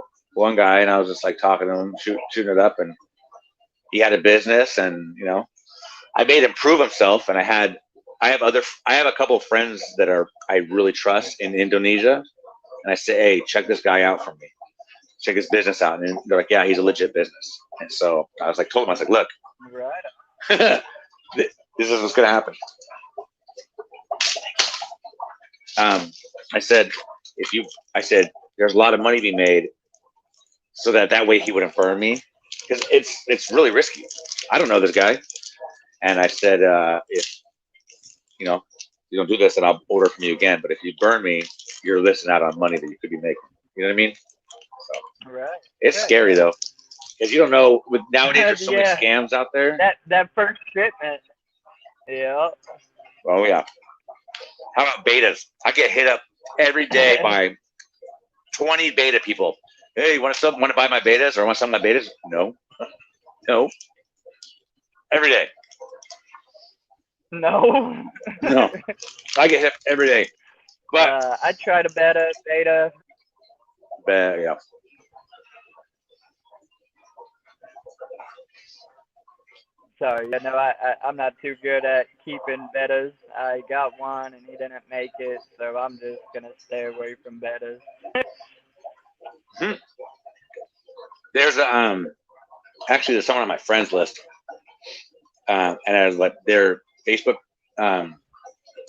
guy, and I was just like talking to him, shooting it up, and he had a business, and I made him prove himself. And I have a couple of friends that I really trust in Indonesia, and I say, hey, check this guy out for me, check his business out, and they're like, yeah, he's a legit business. And so I was like, told him, I was like, look, right. this is what's gonna happen. I said, there's a lot of money to be made, so that way he wouldn't burn me, because it's really risky. I don't know this guy, and I said, if you don't do this, then I'll order from you again. But if you burn me, you're missing out on money that you could be making. You know what I mean? So, right. it's scary though, because you don't know. Nowadays, there's so many scams out there. That first shipment. Yeah. Oh yeah. How about betas? I get hit up every day by 20 beta people. Hey, you want to buy my betas, or want some of my betas? No. Every day. No. No. I get hit every day. But I try to beta. Yeah. Sorry, I'm not too good at keeping betas. I got one and he didn't make it, so I'm just gonna stay away from betas. There's actually there's someone on my friends list, and I was like their Facebook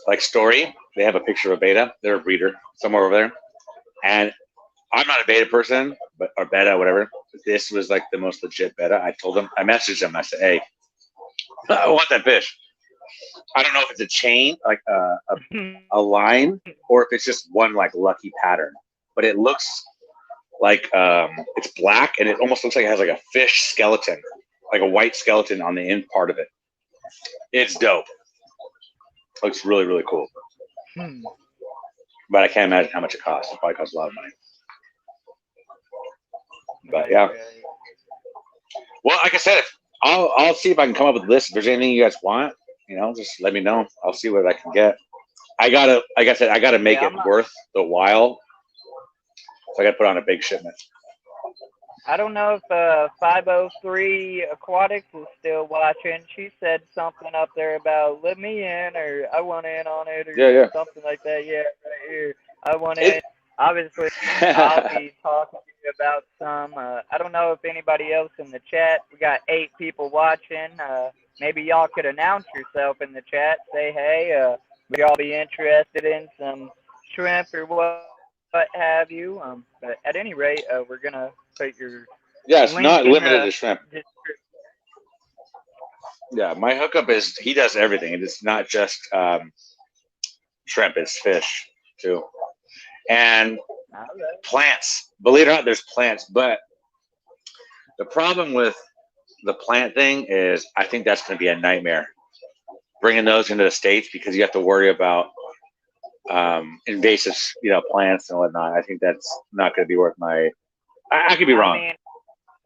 like story. They have a picture of a beta. They're a breeder somewhere over there, and I'm not a beta person, or beta, whatever. This was like the most legit beta. I messaged them. I said, hey, I want that fish. I don't know if it's a chain, like a line, or if it's just one like lucky pattern. But it looks like it's black, and it almost looks like it has like a fish skeleton, like a white skeleton on the end part of it. It's dope. Looks really, really cool. But I can't imagine how much it costs. It probably costs a lot of money. But yeah. Well, like I said, I'll see if I can come up with a list. If there's anything you guys want, just let me know. I'll see what I can get. I gotta make it worth the while. So I got to put on a big shipment. I don't know if 503 Aquatics is still watching. She said something up there about let me in or I want in on it or something like that. Yeah, right here. I want in. Obviously, I'll be talking to you about some. I don't know if anybody else in the chat. We got 8 people watching. Maybe y'all could announce yourself in the chat. Say, hey, would y'all be interested in some shrimp or what have you? But at any rate, we're going to put your it's link not in limited the to shrimp. description. Yeah, my hookup is he does everything. It's not just shrimp; it's fish too, and plants. Believe it or not, there's plants. But the problem with the plant thing is, I think that's going to be a nightmare bringing those into the States because you have to worry about invasive, plants and whatnot. I think that's not going to be worth my. I could be wrong. I mean,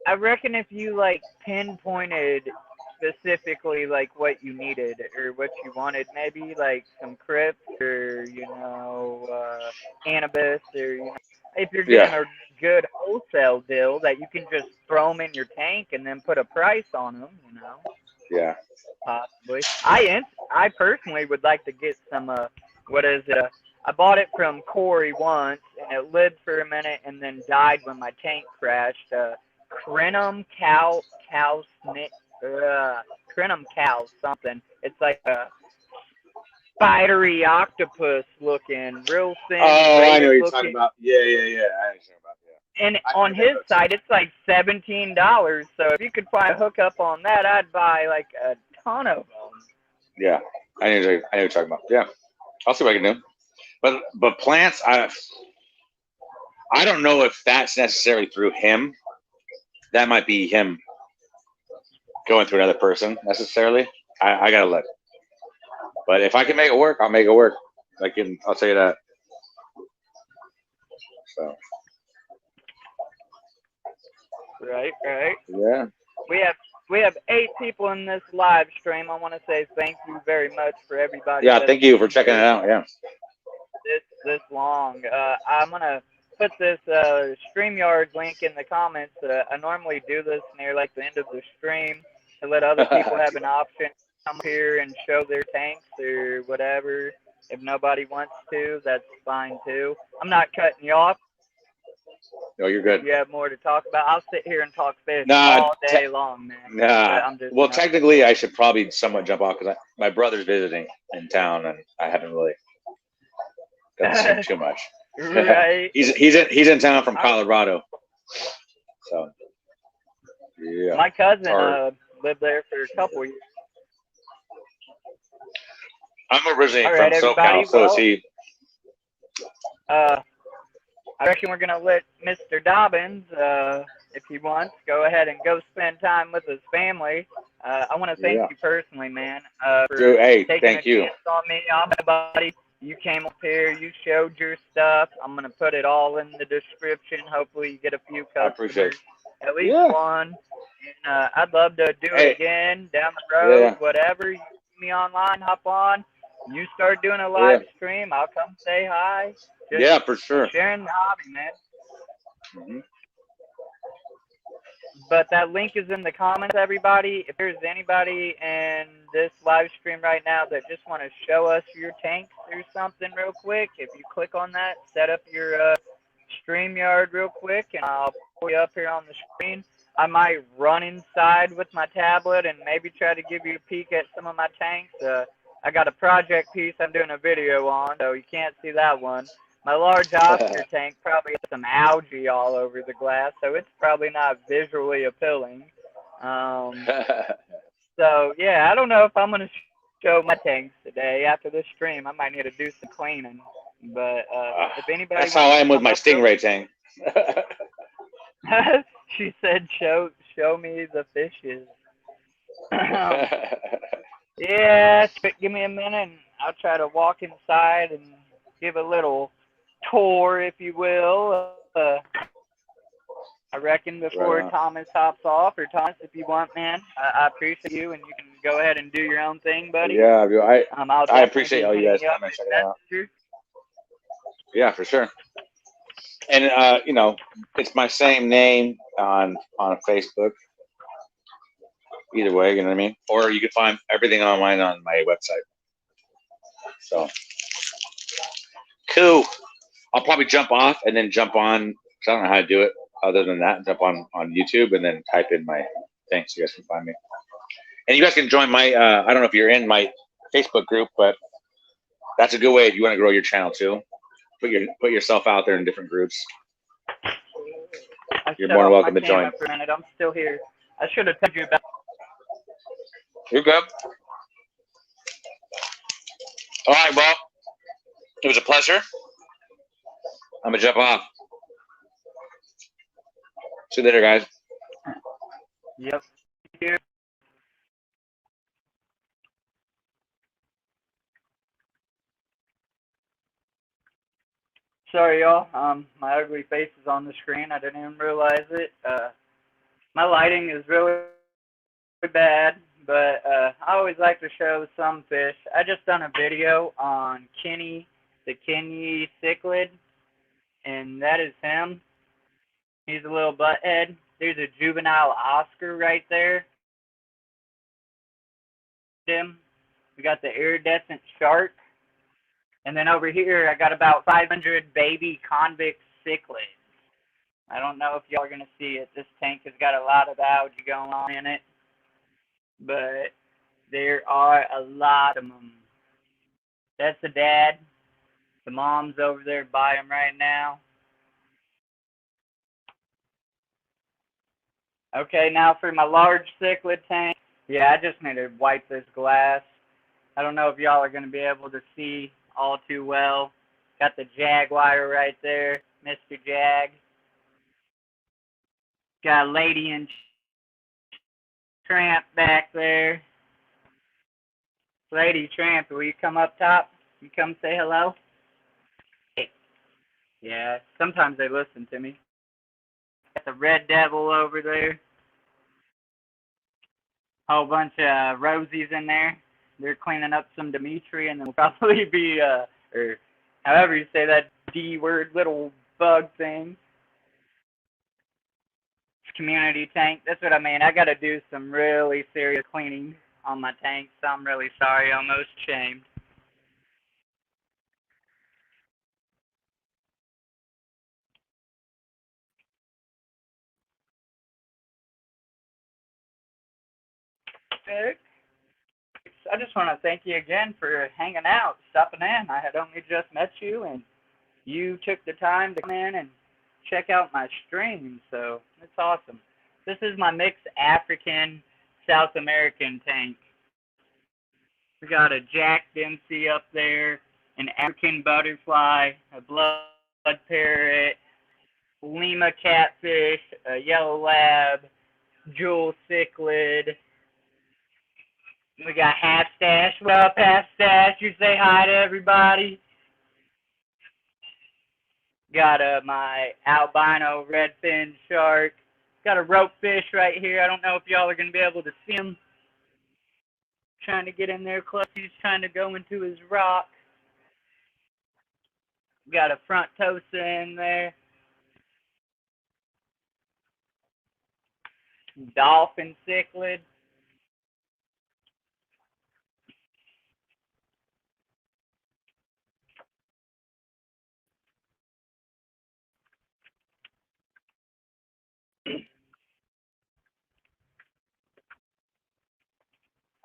I reckon if you like pinpointed specifically like what you needed or what you wanted, maybe like some crypts or cannabis or if you're getting a good wholesale deal that you can just throw them in your tank and then put a price on them, Yeah. Possibly. I personally would like to get some what is it? I bought it from Corey once and it lived for a minute and then died when my tank crashed. Crinum cow something. It's like a spidery octopus looking, real thin. Oh, I know what you're talking about. Yeah. I know what you're talking about. Yeah. And on his site, it's like $17. So if you could find a hookup on that, I'd buy like a ton of them. Yeah, I know what you're talking about. Yeah, I'll see what I can do. But plants, I don't know if that's necessarily through him. That might be him going through another person necessarily. I gotta look. But if I can make it work, I'll make it work. I'll tell you that. So. Right. Yeah. We have 8 people in this live stream. I want to say thank you very much for everybody. Yeah, thank you for checking it out. Yeah. This long. I'm gonna put this StreamYard link in the comments. I normally do this near like the end of the stream to let other people have an option to come here and show their tanks or whatever. If nobody wants to, that's fine too. I'm not cutting you off. No, you're good. You have more to talk about. I'll sit here and talk fish all day long, man. Nah. Well, technically, I should probably somewhat jump off because my brother's visiting in town, and I haven't really got to see him too much. Right. he's in town from Colorado. So. Yeah. My cousin lived there for a couple years. I'm originally from SoCal, so is he. I reckon we're going to let Mr. Dobbins, if he wants, go ahead and go spend time with his family. I want to thank you personally, man, for taking a chance on me. I'm my buddy. You came up here. You showed your stuff. I'm going to put it all in the description. Hopefully you get a few customers. I appreciate it. At least one. And I'd love to do it again down the road, whatever. You see me online, hop on. You start doing a live stream, I'll come say hi. Just for sure. Sharing the hobby, man. Mm-hmm. But that link is in the comments, everybody. If there's anybody in this live stream right now that just want to show us your tanks or something real quick, if you click on that, set up your StreamYard real quick, and I'll pull you up here on the screen. I might run inside with my tablet and maybe try to give you a peek at some of my tanks. I got a project piece I'm doing a video on, so you can't see that one. My large Oscar tank probably has some algae all over the glass, so it's probably not visually appealing. So, yeah, I don't know if I'm going to show my tanks today. After this stream, I might need to do some cleaning. But if anybody that's how I am with my Stingray tank. She said, show me the fishes. Yeah, give me a minute, and I'll try to walk inside and give a little tour, if you will. I reckon before Thomas hops off, or Thomas, if you want, man, I appreciate you, and you can go ahead and do your own thing, buddy. Yeah, I appreciate all you guys coming and checking it out. Yeah, for sure. And you know, it's my same name on Facebook. Either way, you know what I mean. Or you can find everything online on my website. So cool. I'll probably jump off and then jump on. Cause I don't know how to do it other than that. Jump on YouTube and then type in my thing so you guys can find me. And you guys can join my. I don't know if you're in my Facebook group, but that's a good way if you want to grow your channel too. Put yourself out there in different groups. You're more than welcome to join. For a minute. I'm still here. I should have told you about. You're good. All right, well, it was a pleasure. I'm gonna jump off. See you later, guys. Yep. Here. Sorry, y'all. My ugly face is on the screen. I didn't even realize it. My lighting is really bad, but I always like to show some fish. I just done a video on Kenny, the Kenny cichlid, and that is him. He's a little butthead. There's a juvenile Oscar right there. We got the iridescent shark. And then over here, I got about 500 baby convict cichlids. I don't know if y'all are going to see it. This tank has got a lot of algae going on in it. But there are a lot of them. That's the dad. The mom's over there by him right now. Okay, now for my large cichlid tank. Yeah, I just need to wipe this glass. I don't know if y'all are going to be able to see all too well. Got the Jaguar right there, Mr. Jag. Got a lady in Tramp back there. Lady Tramp, will you come up top? You come say hello? Hey. Yeah, sometimes they listen to me. Got the Red Devil over there. Whole bunch of Rosies in there. They're cleaning up some Dimitri, and then we'll probably be, or however you say that D-word little bug thing. Community tank. That's what I mean. I got to do some really serious cleaning on my tank, so I'm really sorry. Almost ashamed. I just want to thank you again for hanging out, stopping in. I had only just met you, and you took the time to come in and check out my stream, so it's awesome. This is my mixed African South American tank. We got a Jack Dempsey up there, an African butterfly, a blood parrot, Lima catfish, a yellow lab, jewel cichlid. We got Half Stash. What up, Half Stash? You say hi to everybody. Got my albino redfin shark. Got a rope fish right here. I don't know if y'all are going to be able to see him. Trying to get in there close. He's trying to go into his rock. Got a front tosa in there. Dolphin cichlid.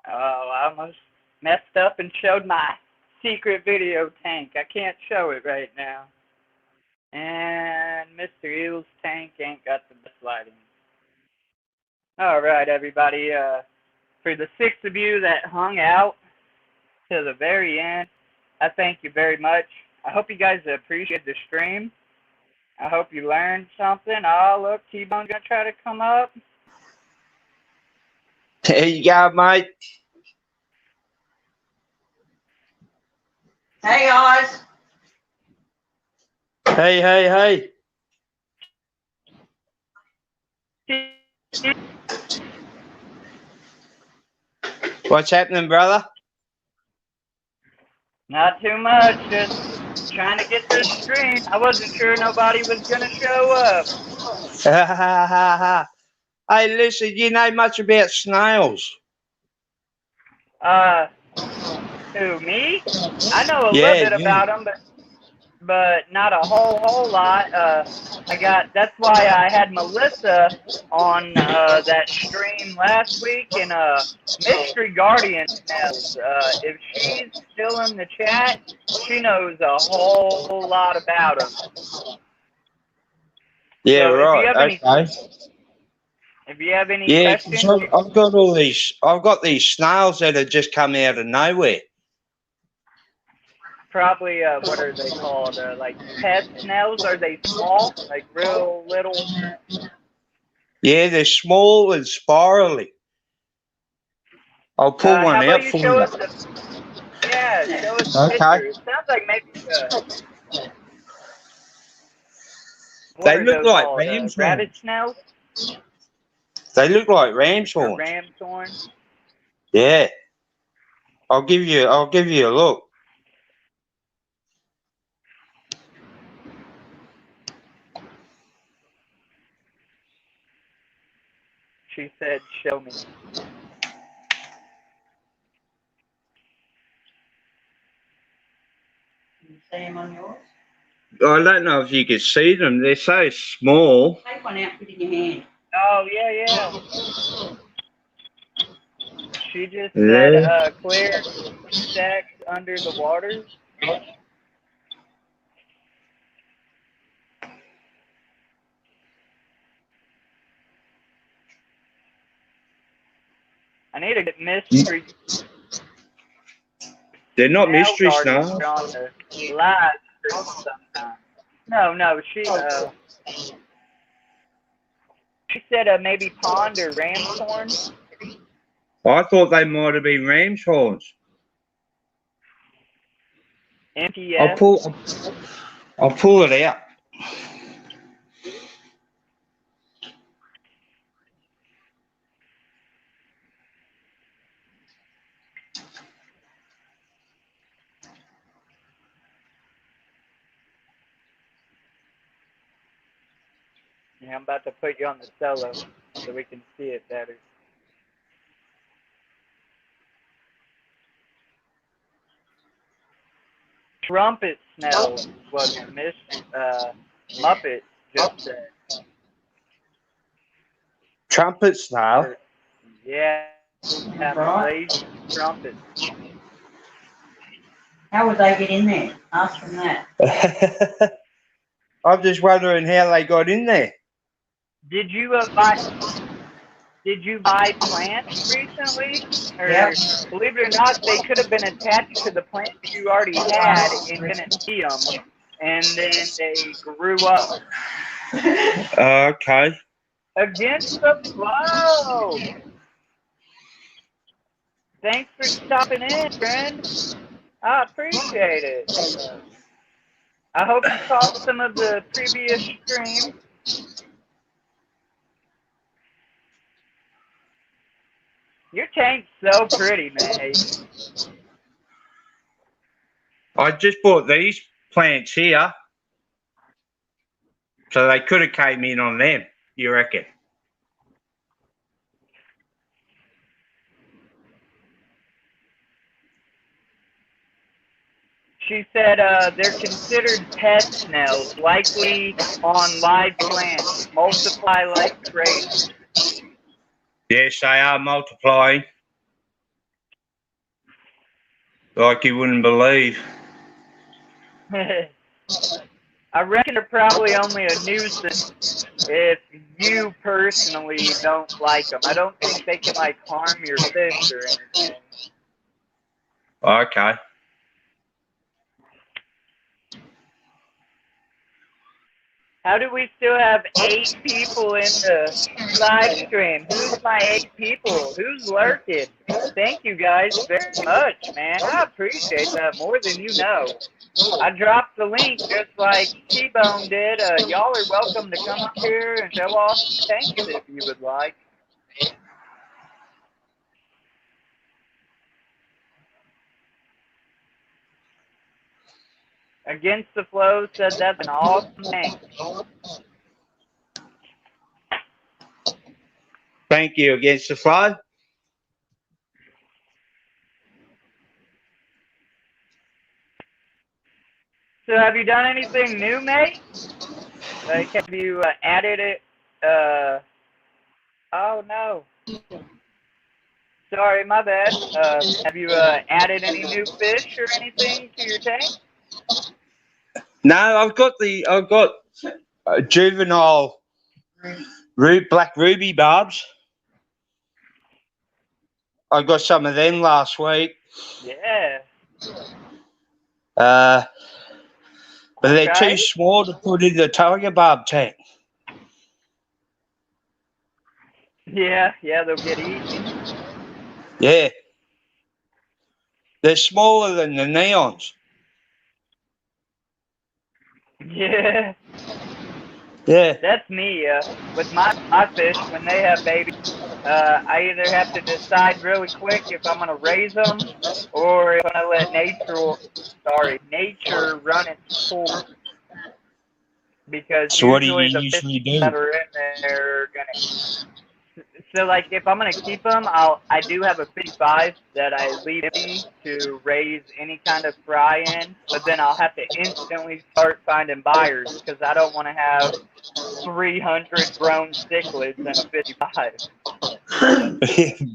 Oh, I almost messed up and showed my secret video tank. I can't show it right now. And Mr. Eel's tank ain't got the best lighting. All right, everybody. For the 6 of you that hung out to the very end, I thank you very much. I hope you guys appreciate the stream. I hope you learned something. Oh, look, T-Bone's going to try to come up. There you go, mate. Hey, guys. Hey. What's happening, brother? Not too much, just trying to get this stream. I wasn't sure nobody was gonna show up. Hey, listen, you know much about snails? Who, me? I know a little Yeah, bit about them, but not a whole lot. That's why I had Melissa on that stream last week, and Mystery Guardian knows. If she's still in the chat, she knows a whole lot about them. Yeah, So right. if you have any Yeah, questions, I've got these snails that have just come out of nowhere. probably what are they called? Like pet snails? Are they small? Like real little? Yeah, they're small and spirally. I'll pull one How about out you for show you. us show us the Okay. picture. It sounds like maybe what They are look those like called? ram's Rabbit horns. snails They look like ram's or horns. ram's horn? Yeah. I'll give you a look. She said, "Show me." Can you see them on yours? I don't know if you can see them. They're so small. Take one out, put it in your hand. Oh yeah. She just said, Yeah. "Clear stacks under the water." I need to get mystery. They're not Snail mystery Guardian snails. on the live stream sometime. No, she said maybe pond or ram's horn. I thought they might have been ram's horns. MTS. I'll pull it out. Yeah, I'm about to put you on the solo so we can see it better. Trumpet snails was Miss Muppet just said. Trumpet snail. Yeah, Malaysian trumpet. How would they get in there? Ask them that. I'm just wondering how they got in there. Did you buy plants recently? Or believe it or not, they could have been attached to the plants you already had and didn't see them, and then they grew up. Okay. Against the flow. Thanks for stopping in, friend. I appreciate it. I hope you caught some of the previous streams. Your tank's so pretty, man. I just bought these plants here, so they could have came in on them. You reckon? She said they're considered pet snails, likely on live plants, multiply like crazy. Yes, they are multiplying. Like you wouldn't believe. I reckon they're probably only a nuisance if you personally don't like them. I don't think they can like harm your fish or anything. Okay. How do we still have 8 people in the live stream? Who's my 8 people? Who's lurking? Thank you guys very much, man. I appreciate that more than you know. I dropped the link just like T-Bone did. Y'all are welcome to come up here and show off tanks if you would like. Against the Flow said that's an awesome name. Thank you, Against the Flow. So have you done anything new, mate? Like, have you added it? Oh, no. Sorry, my bad. Have you added any new fish or anything to your tank? No, I've got juvenile black ruby barbs. I got some of them last week. Yeah. But they're Okay. too small to put in the tiger barb tank. Yeah, they'll get eaten. Yeah. They're smaller than the neons. Yeah. Yeah. That's me. With my fish, when they have babies, I either have to decide really quick if I'm gonna raise them or if I'm gonna let nature run its course. Because So what do you usually the fish usually do? that are in there are gonna. So like if I'm gonna keep them, I do have a 55 that I leave empty to raise any kind of fry in, but then I'll have to instantly start finding buyers because I don't want to have 300 grown cichlids in a 55.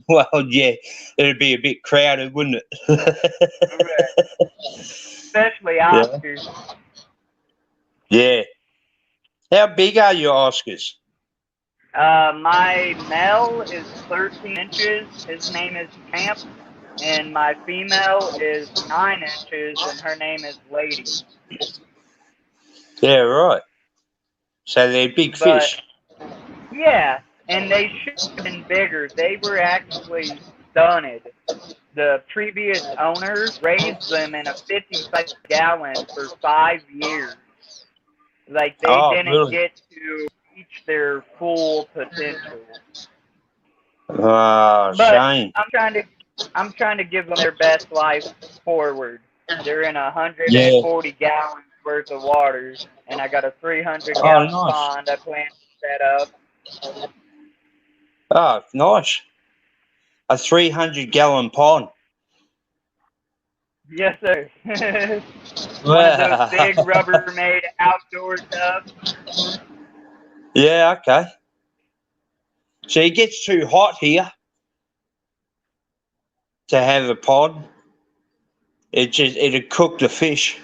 Well, yeah, it'd be a bit crowded, wouldn't it? Especially Oscars. Yeah. How big are your Oscars? My male is 13 inches. His name is Champ. And my female is 9 inches, and her name is Lady. Yeah, right. So they're big fish. Yeah, and they should have been bigger. They were actually stunted. The previous owner raised them in a 55-gallon for 5 years. Like, they didn't really? get to reach their full potential. Oh, But shame. I'm trying to give them their best life forward. They're in 140 gallons worth of water, and I got a 300-gallon pond I plan to set up. Oh, nice. A 300-gallon pond. Yes, sir. One of those big Rubbermaid outdoor tubs. Yeah, okay. So it gets too hot here to have a pond. It'd cook the fish.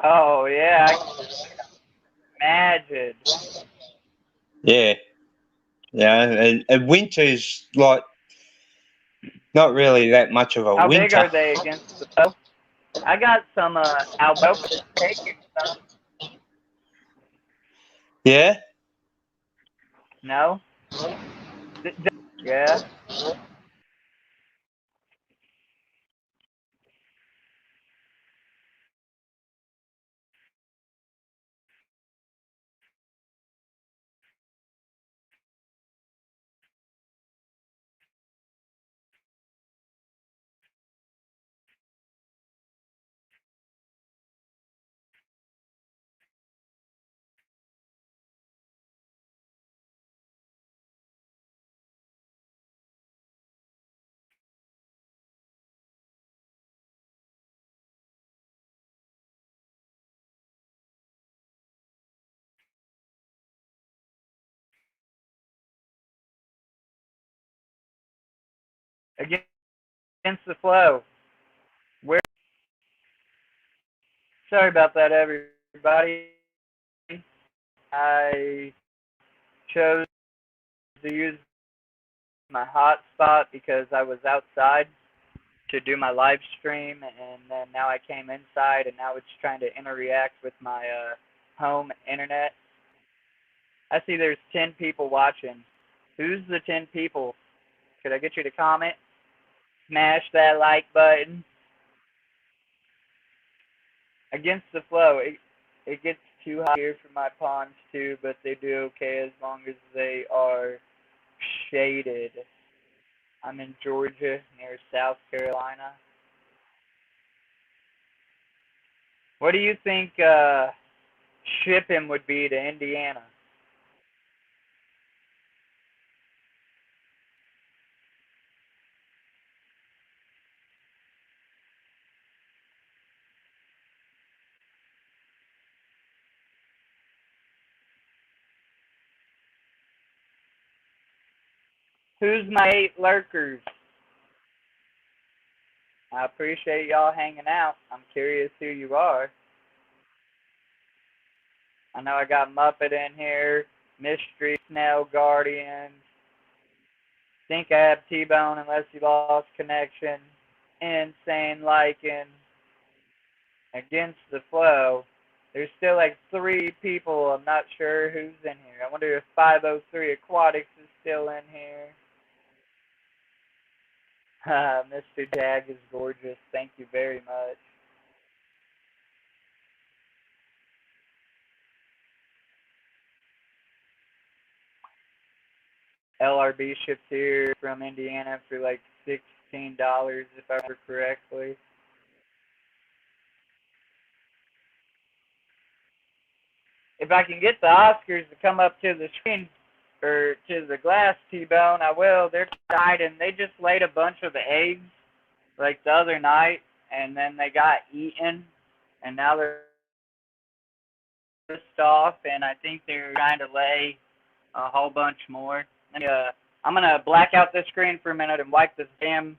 Oh, yeah, I can imagine. Yeah. Yeah, and winter's like not really that much of a How winter. big are they against the bow? I got some albacoa taking some. Yeah? No? Yeah? Against the flow. Where? Sorry about that, everybody. I chose to use my hotspot because I was outside to do my live stream, and then now I came inside, and now it's trying to interact with my home internet. I see there's 10 people watching. Who's the 10 people? Could I get you to comment? Smash that like button. Against the flow, it gets too hot here for my ponds too, but they do okay as long as they are shaded. I'm in Georgia, near South Carolina. What do you think shipping would be to Indiana? Who's my 8 lurkers? I appreciate y'all hanging out. I'm curious who you are. I know I got Muppet in here, Mystery Snail Guardian. Think I have T-Bone unless you lost connection. Insane Lycan. Against the Flow. There's still like 3 people. I'm not sure who's in here. I wonder if 503 Aquatics is still in here. Mr. Jag is gorgeous. Thank you very much. LRB ships here from Indiana for like $16 if I remember correctly. If I can get the Oscars to come up to the screen or to the glass, T-Bone, I will. They're excited. They just laid a bunch of eggs like the other night, and then they got eaten, and now they're pissed off, and I think they're trying to lay a whole bunch more. And, I'm going to black out this screen for a minute and wipe this damn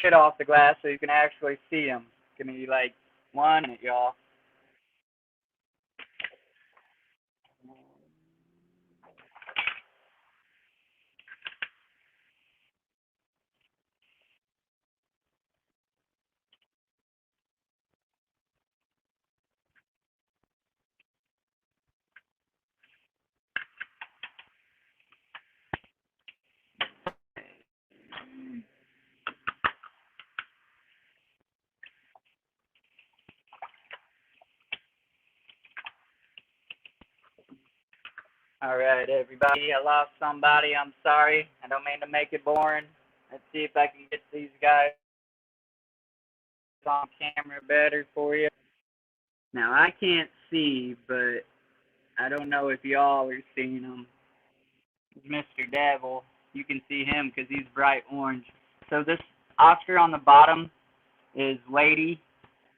shit off the glass so you can actually see them. Give me like 1 minute, y'all. All right, everybody. I lost somebody. I'm sorry. I don't mean to make it boring. Let's see if I can get these guys on camera better for you. Now, I can't see, but I don't know if y'all are seeing him. Mr. Devil. You can see him because he's bright orange. So this Oscar on the bottom is Lady.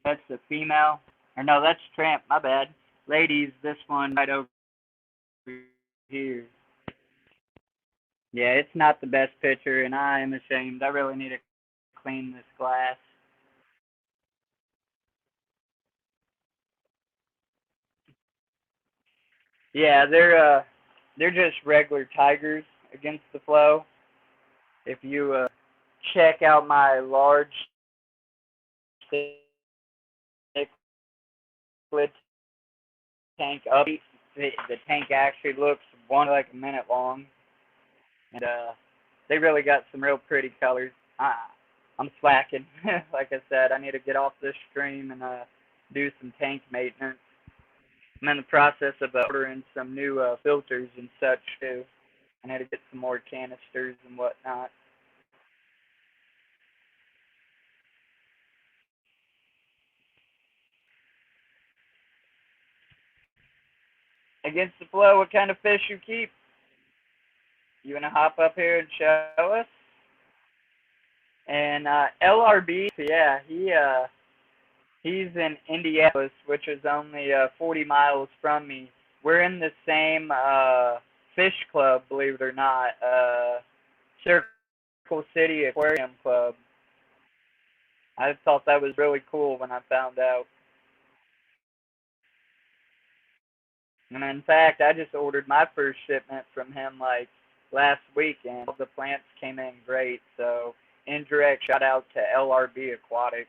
That's the female. Or no, that's Tramp. My bad. Ladies, this one right over here. Yeah, it's not the best picture, and I am ashamed. I really need to clean this glass. Yeah, they're just regular tigers against the flow. If you check out my large cichlid tank up, the tank actually looks like a minute long, and they really got some real pretty colors. I'm slacking. Like I said, I need to get off this stream and do some tank maintenance. I'm in the process of ordering some new filters and such too. I need to get some more canisters and whatnot. Against the flow, what kind of fish you keep? You wanna hop up here and show us? And LRB, yeah, he's in Indianapolis, which is only 40 miles from me. We're in the same fish club, believe it or not, Circle City Aquarium Club. I thought that was really cool when I found out. And in fact, I just ordered my first shipment from him like last week, and all the plants came in great. So indirect shout out to LRB Aquatics.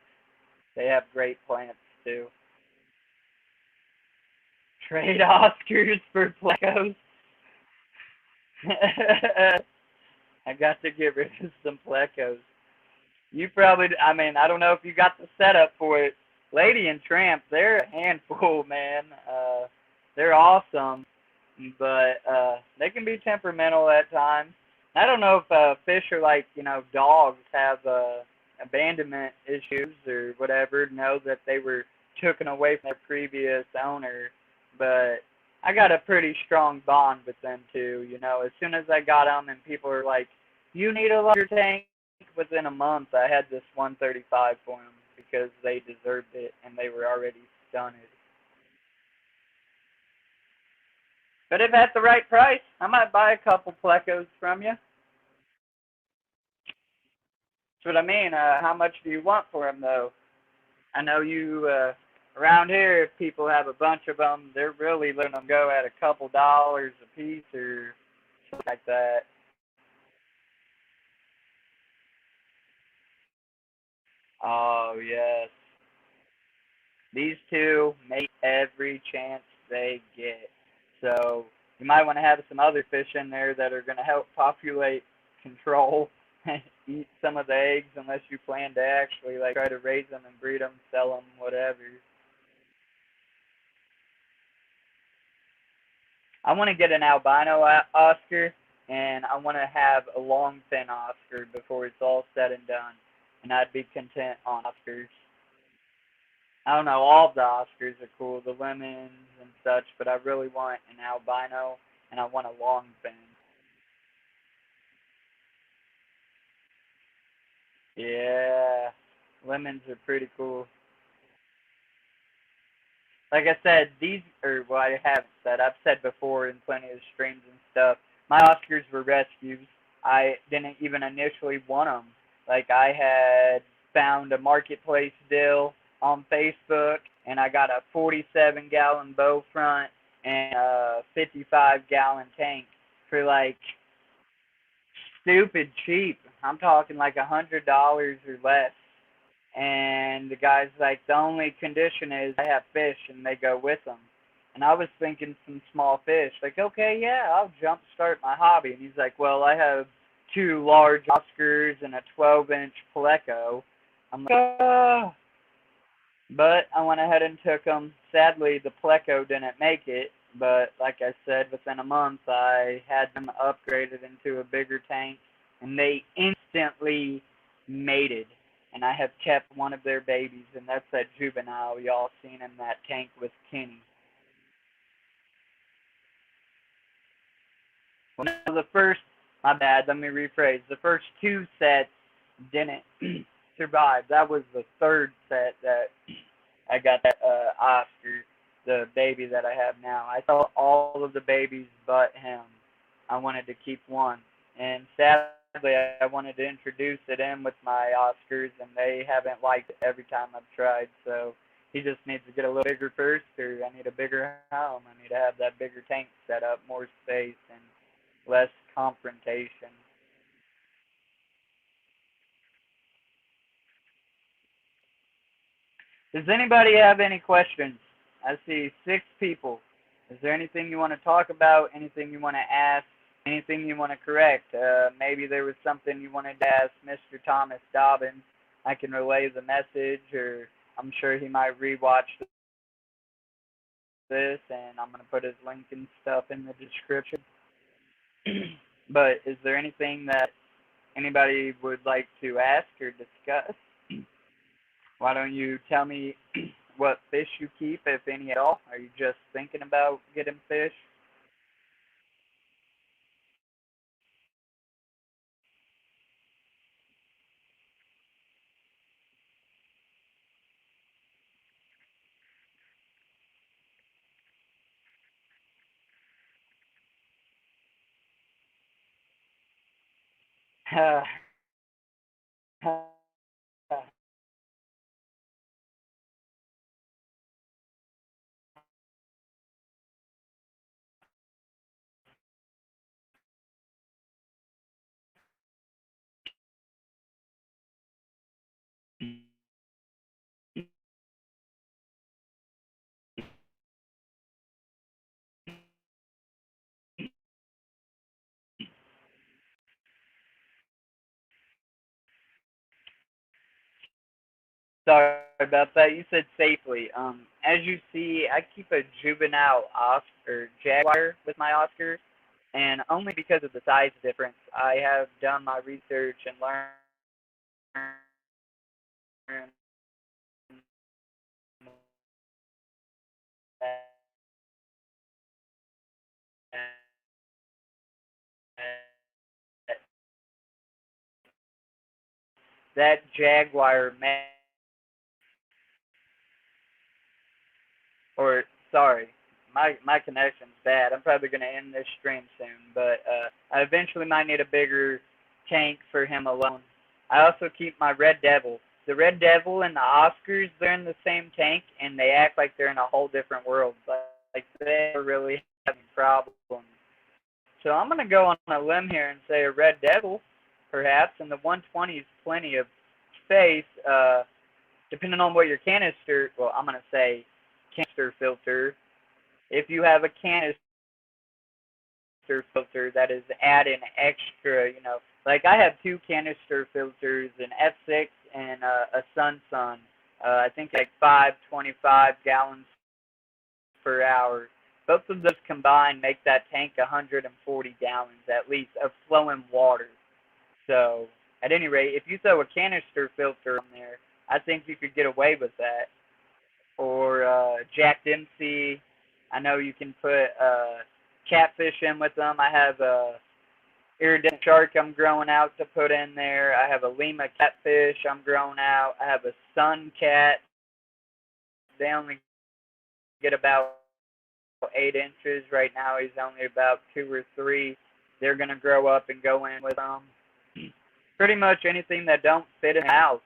They have great plants too. Trade Oscars for plecos. I got to get rid of some plecos. You probably, I mean, I don't know if you got the setup for it. Lady and Tramp, they're a handful, man. They're awesome, but they can be temperamental at times. I don't know if fish are like, dogs have abandonment issues or whatever, know that they were taken away from their previous owner, but I got a pretty strong bond with them too. As soon as I got them and people were like, you need a larger tank, within a month I had this 135 for them because they deserved it and they were already stunted. But if at the right price, I might buy a couple plecos from you. That's what I mean. How much do you want for them, though? I know you, around here, if people have a bunch of them, they're really letting them go at a couple dollars a piece or something like that. Oh, yes. These two make every chance they get. So you might want to have some other fish in there that are going to help populate control, eat some of the eggs unless you plan to actually like try to raise them and breed them, sell them, whatever. I want to get an albino Oscar, and I want to have a long fin Oscar before it's all said and done, and I'd be content on Oscars. I don't know, all of the Oscars are cool, the lemons and such, but I really want an albino, and I want a long fin. Yeah, lemons are pretty cool. Like I said, I have said, I've said before in plenty of streams and stuff, my Oscars were rescues. I didn't even initially want them. Like, I had found a marketplace deal on Facebook, and I got a 47-gallon bow front and a 55-gallon tank for, like, stupid cheap. I'm talking like $100 or less. And the guy's like, the only condition is I have fish and they go with them. And I was thinking some small fish. Like, okay, yeah, I'll jumpstart my hobby. And he's like, well, I have two large Oscars and a 12-inch Pleco. I'm like, oh. But I went ahead and took them. Sadly, the Pleco didn't make it. But like I said, within a month, I had them upgraded into a bigger tank. And they instantly mated. And I have kept one of their babies, and that's that juvenile y'all seen in that tank with Kenny. Well, no, my bad, let me rephrase. The first two sets didn't survive. That was the third set that I got that Oscar, the baby that I have now. I saw all of the babies but him. I wanted to keep one. And sadly, I wanted to introduce it in with my Oscars, and they haven't liked it every time I've tried. So he just needs to get a little bigger first, or I need a bigger home. I need to have that bigger tank set up, more space, and less confrontation. Does anybody have any questions? I see 6 people. Is there anything you want to talk about? Anything you want to ask? Anything you want to correct? Maybe there was something you wanted to ask Mr. Thomas Dobbins. I can relay the message, or I'm sure he might rewatch this, and I'm going to put his link and stuff in the description. But is there anything that anybody would like to ask or discuss? Why don't you tell me what fish you keep, if any at all? Are you just thinking about getting fish? Sorry about that. You said safely. As you see, I keep a juvenile Oscar or Jaguar with my Oscar. and only because of the size difference. I have done my research and learned that Jaguar or sorry, my connection's bad. I'm probably going to end this stream soon, but I eventually might need a bigger tank for him alone. I also keep my Red Devil. The Red Devil and the Oscars, they're in the same tank, and they act like they're in a whole different world. Like they're really having problems. So I'm going to go on a limb here and say a Red Devil, perhaps, and the 120 is plenty of space, depending on what your canister, well, I'm going to say canister filter. If you have a canister filter that is adding extra, like I have 2 canister filters, an F6 and a Sun. I think like 525 gallons per hour. Both of those combined make that tank 140 gallons at least of flowing water. So at any rate, if you throw a canister filter on there, I think you could get away with that. Or Jack Dempsey, I know you can put catfish in with them. I have a iridescent shark I'm growing out to put in there. I have a Lima catfish I'm growing out. I have a sun cat. They only get about 8 inches. Right now he's only about 2 or 3. They're going to grow up and go in with them. Pretty much anything that don't fit in the house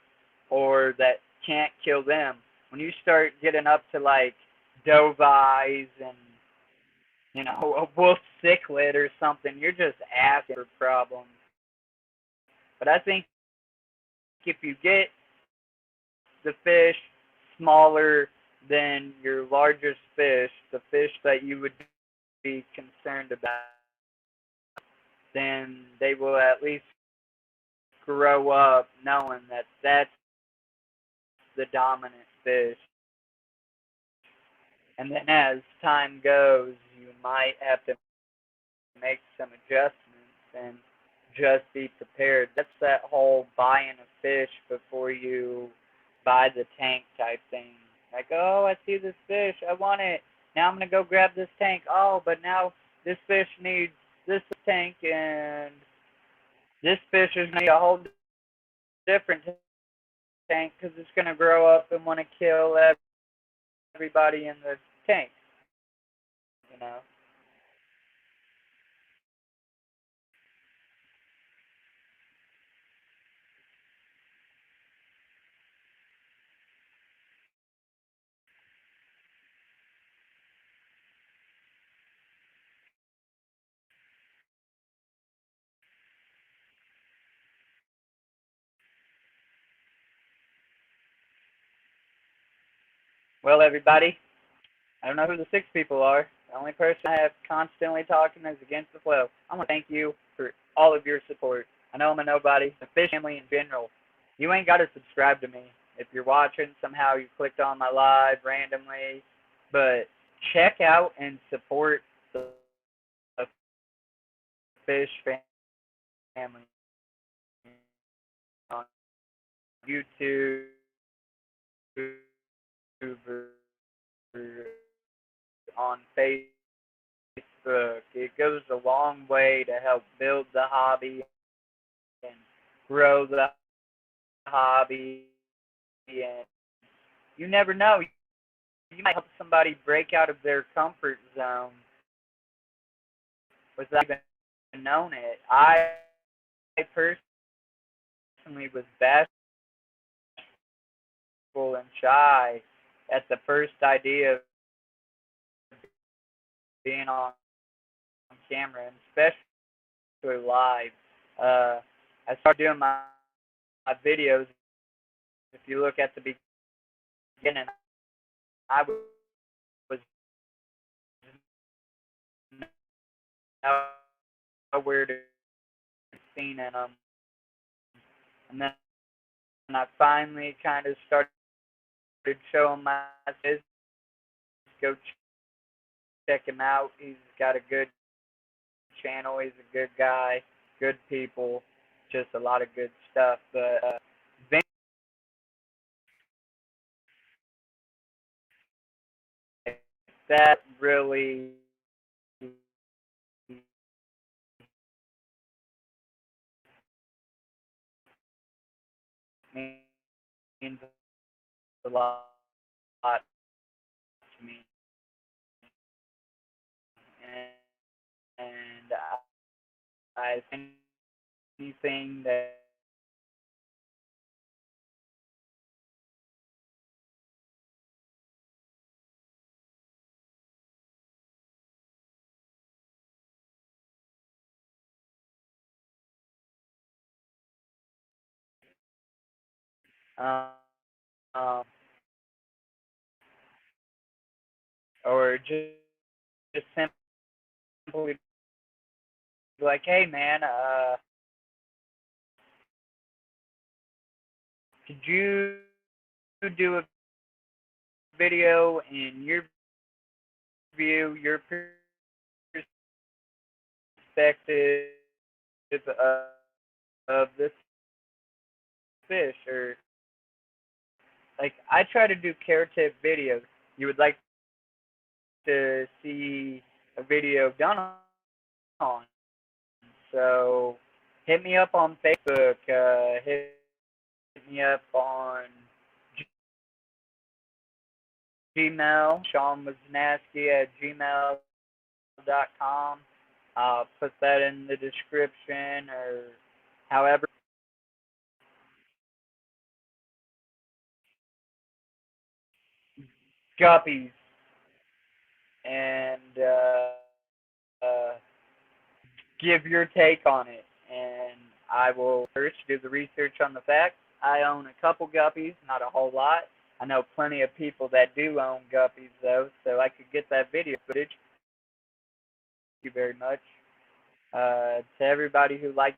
or that can't kill them. When you start getting up to like dove eyes and a wolf cichlid or something, you're just asking for problems. But I think if you get the fish smaller than your largest fish, the fish that you would be concerned about, then they will at least grow up knowing that that's the dominant fish. And then as time goes, you might have to make some adjustments and just be prepared. That's that whole buying a fish before you buy the tank type thing. Like, oh, I see this fish, I want it. Now I'm going to go grab this tank. Oh, but now this fish needs this tank, and this fish is going to need a whole different tank because it's going to grow up and want to kill everybody in the tank. Well, everybody, I don't know who the 6 people are. The only person I have constantly talking is Against the Flow. I want to thank you for all of your support. I know I'm a nobody. The fish family in general. You ain't got to subscribe to me. If you're watching, somehow you clicked on my live randomly. But check out and support the fish family on YouTube, on Facebook. It goes a long way to help build the hobby and grow the hobby. And you never know. You might help somebody break out of their comfort zone without even knowing it. I personally was bashful and shy at the first idea of being on camera, and especially live. I started doing my videos. If you look at the beginning, I was nowhere to be seen in them. And then I finally kind of started showing my face. Go check him out. He's got a good channel. He's a good guy, good people, just a lot of good stuff. But that really means a lot to me. And I think anything that um, or just simply be like, hey man, could you do a video in your view, your perspective of this fish? Or like, I try to do care tip videos. You would like to see a video done on. So hit me up on Facebook, hit me up on Gmail, SeanWoznasky@gmail.com. I'll put that in the description or however. Guppies. And give your take on it. And I will first do the research on the facts. I own a couple guppies, not a whole lot. I know plenty of people that do own guppies, though, so I could get that video footage. Thank you very much. To everybody who liked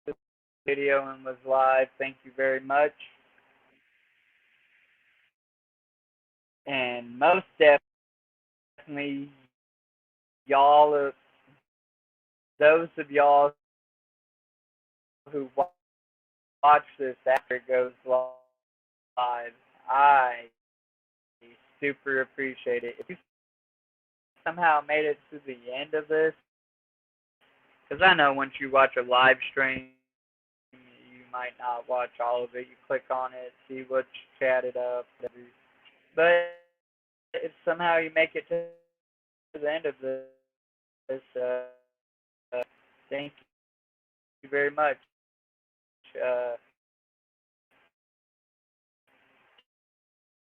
this video and was live, thank you very much. And most definitely, y'all, those of y'all who watch this after it goes live, I super appreciate it. If you somehow made it to the end of this, because I know once you watch a live stream, you might not watch all of it. You click on it, see what's chatted up. But if somehow you make it to the end of this, thank you very much.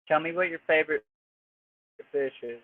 Tell me what your favorite fish is.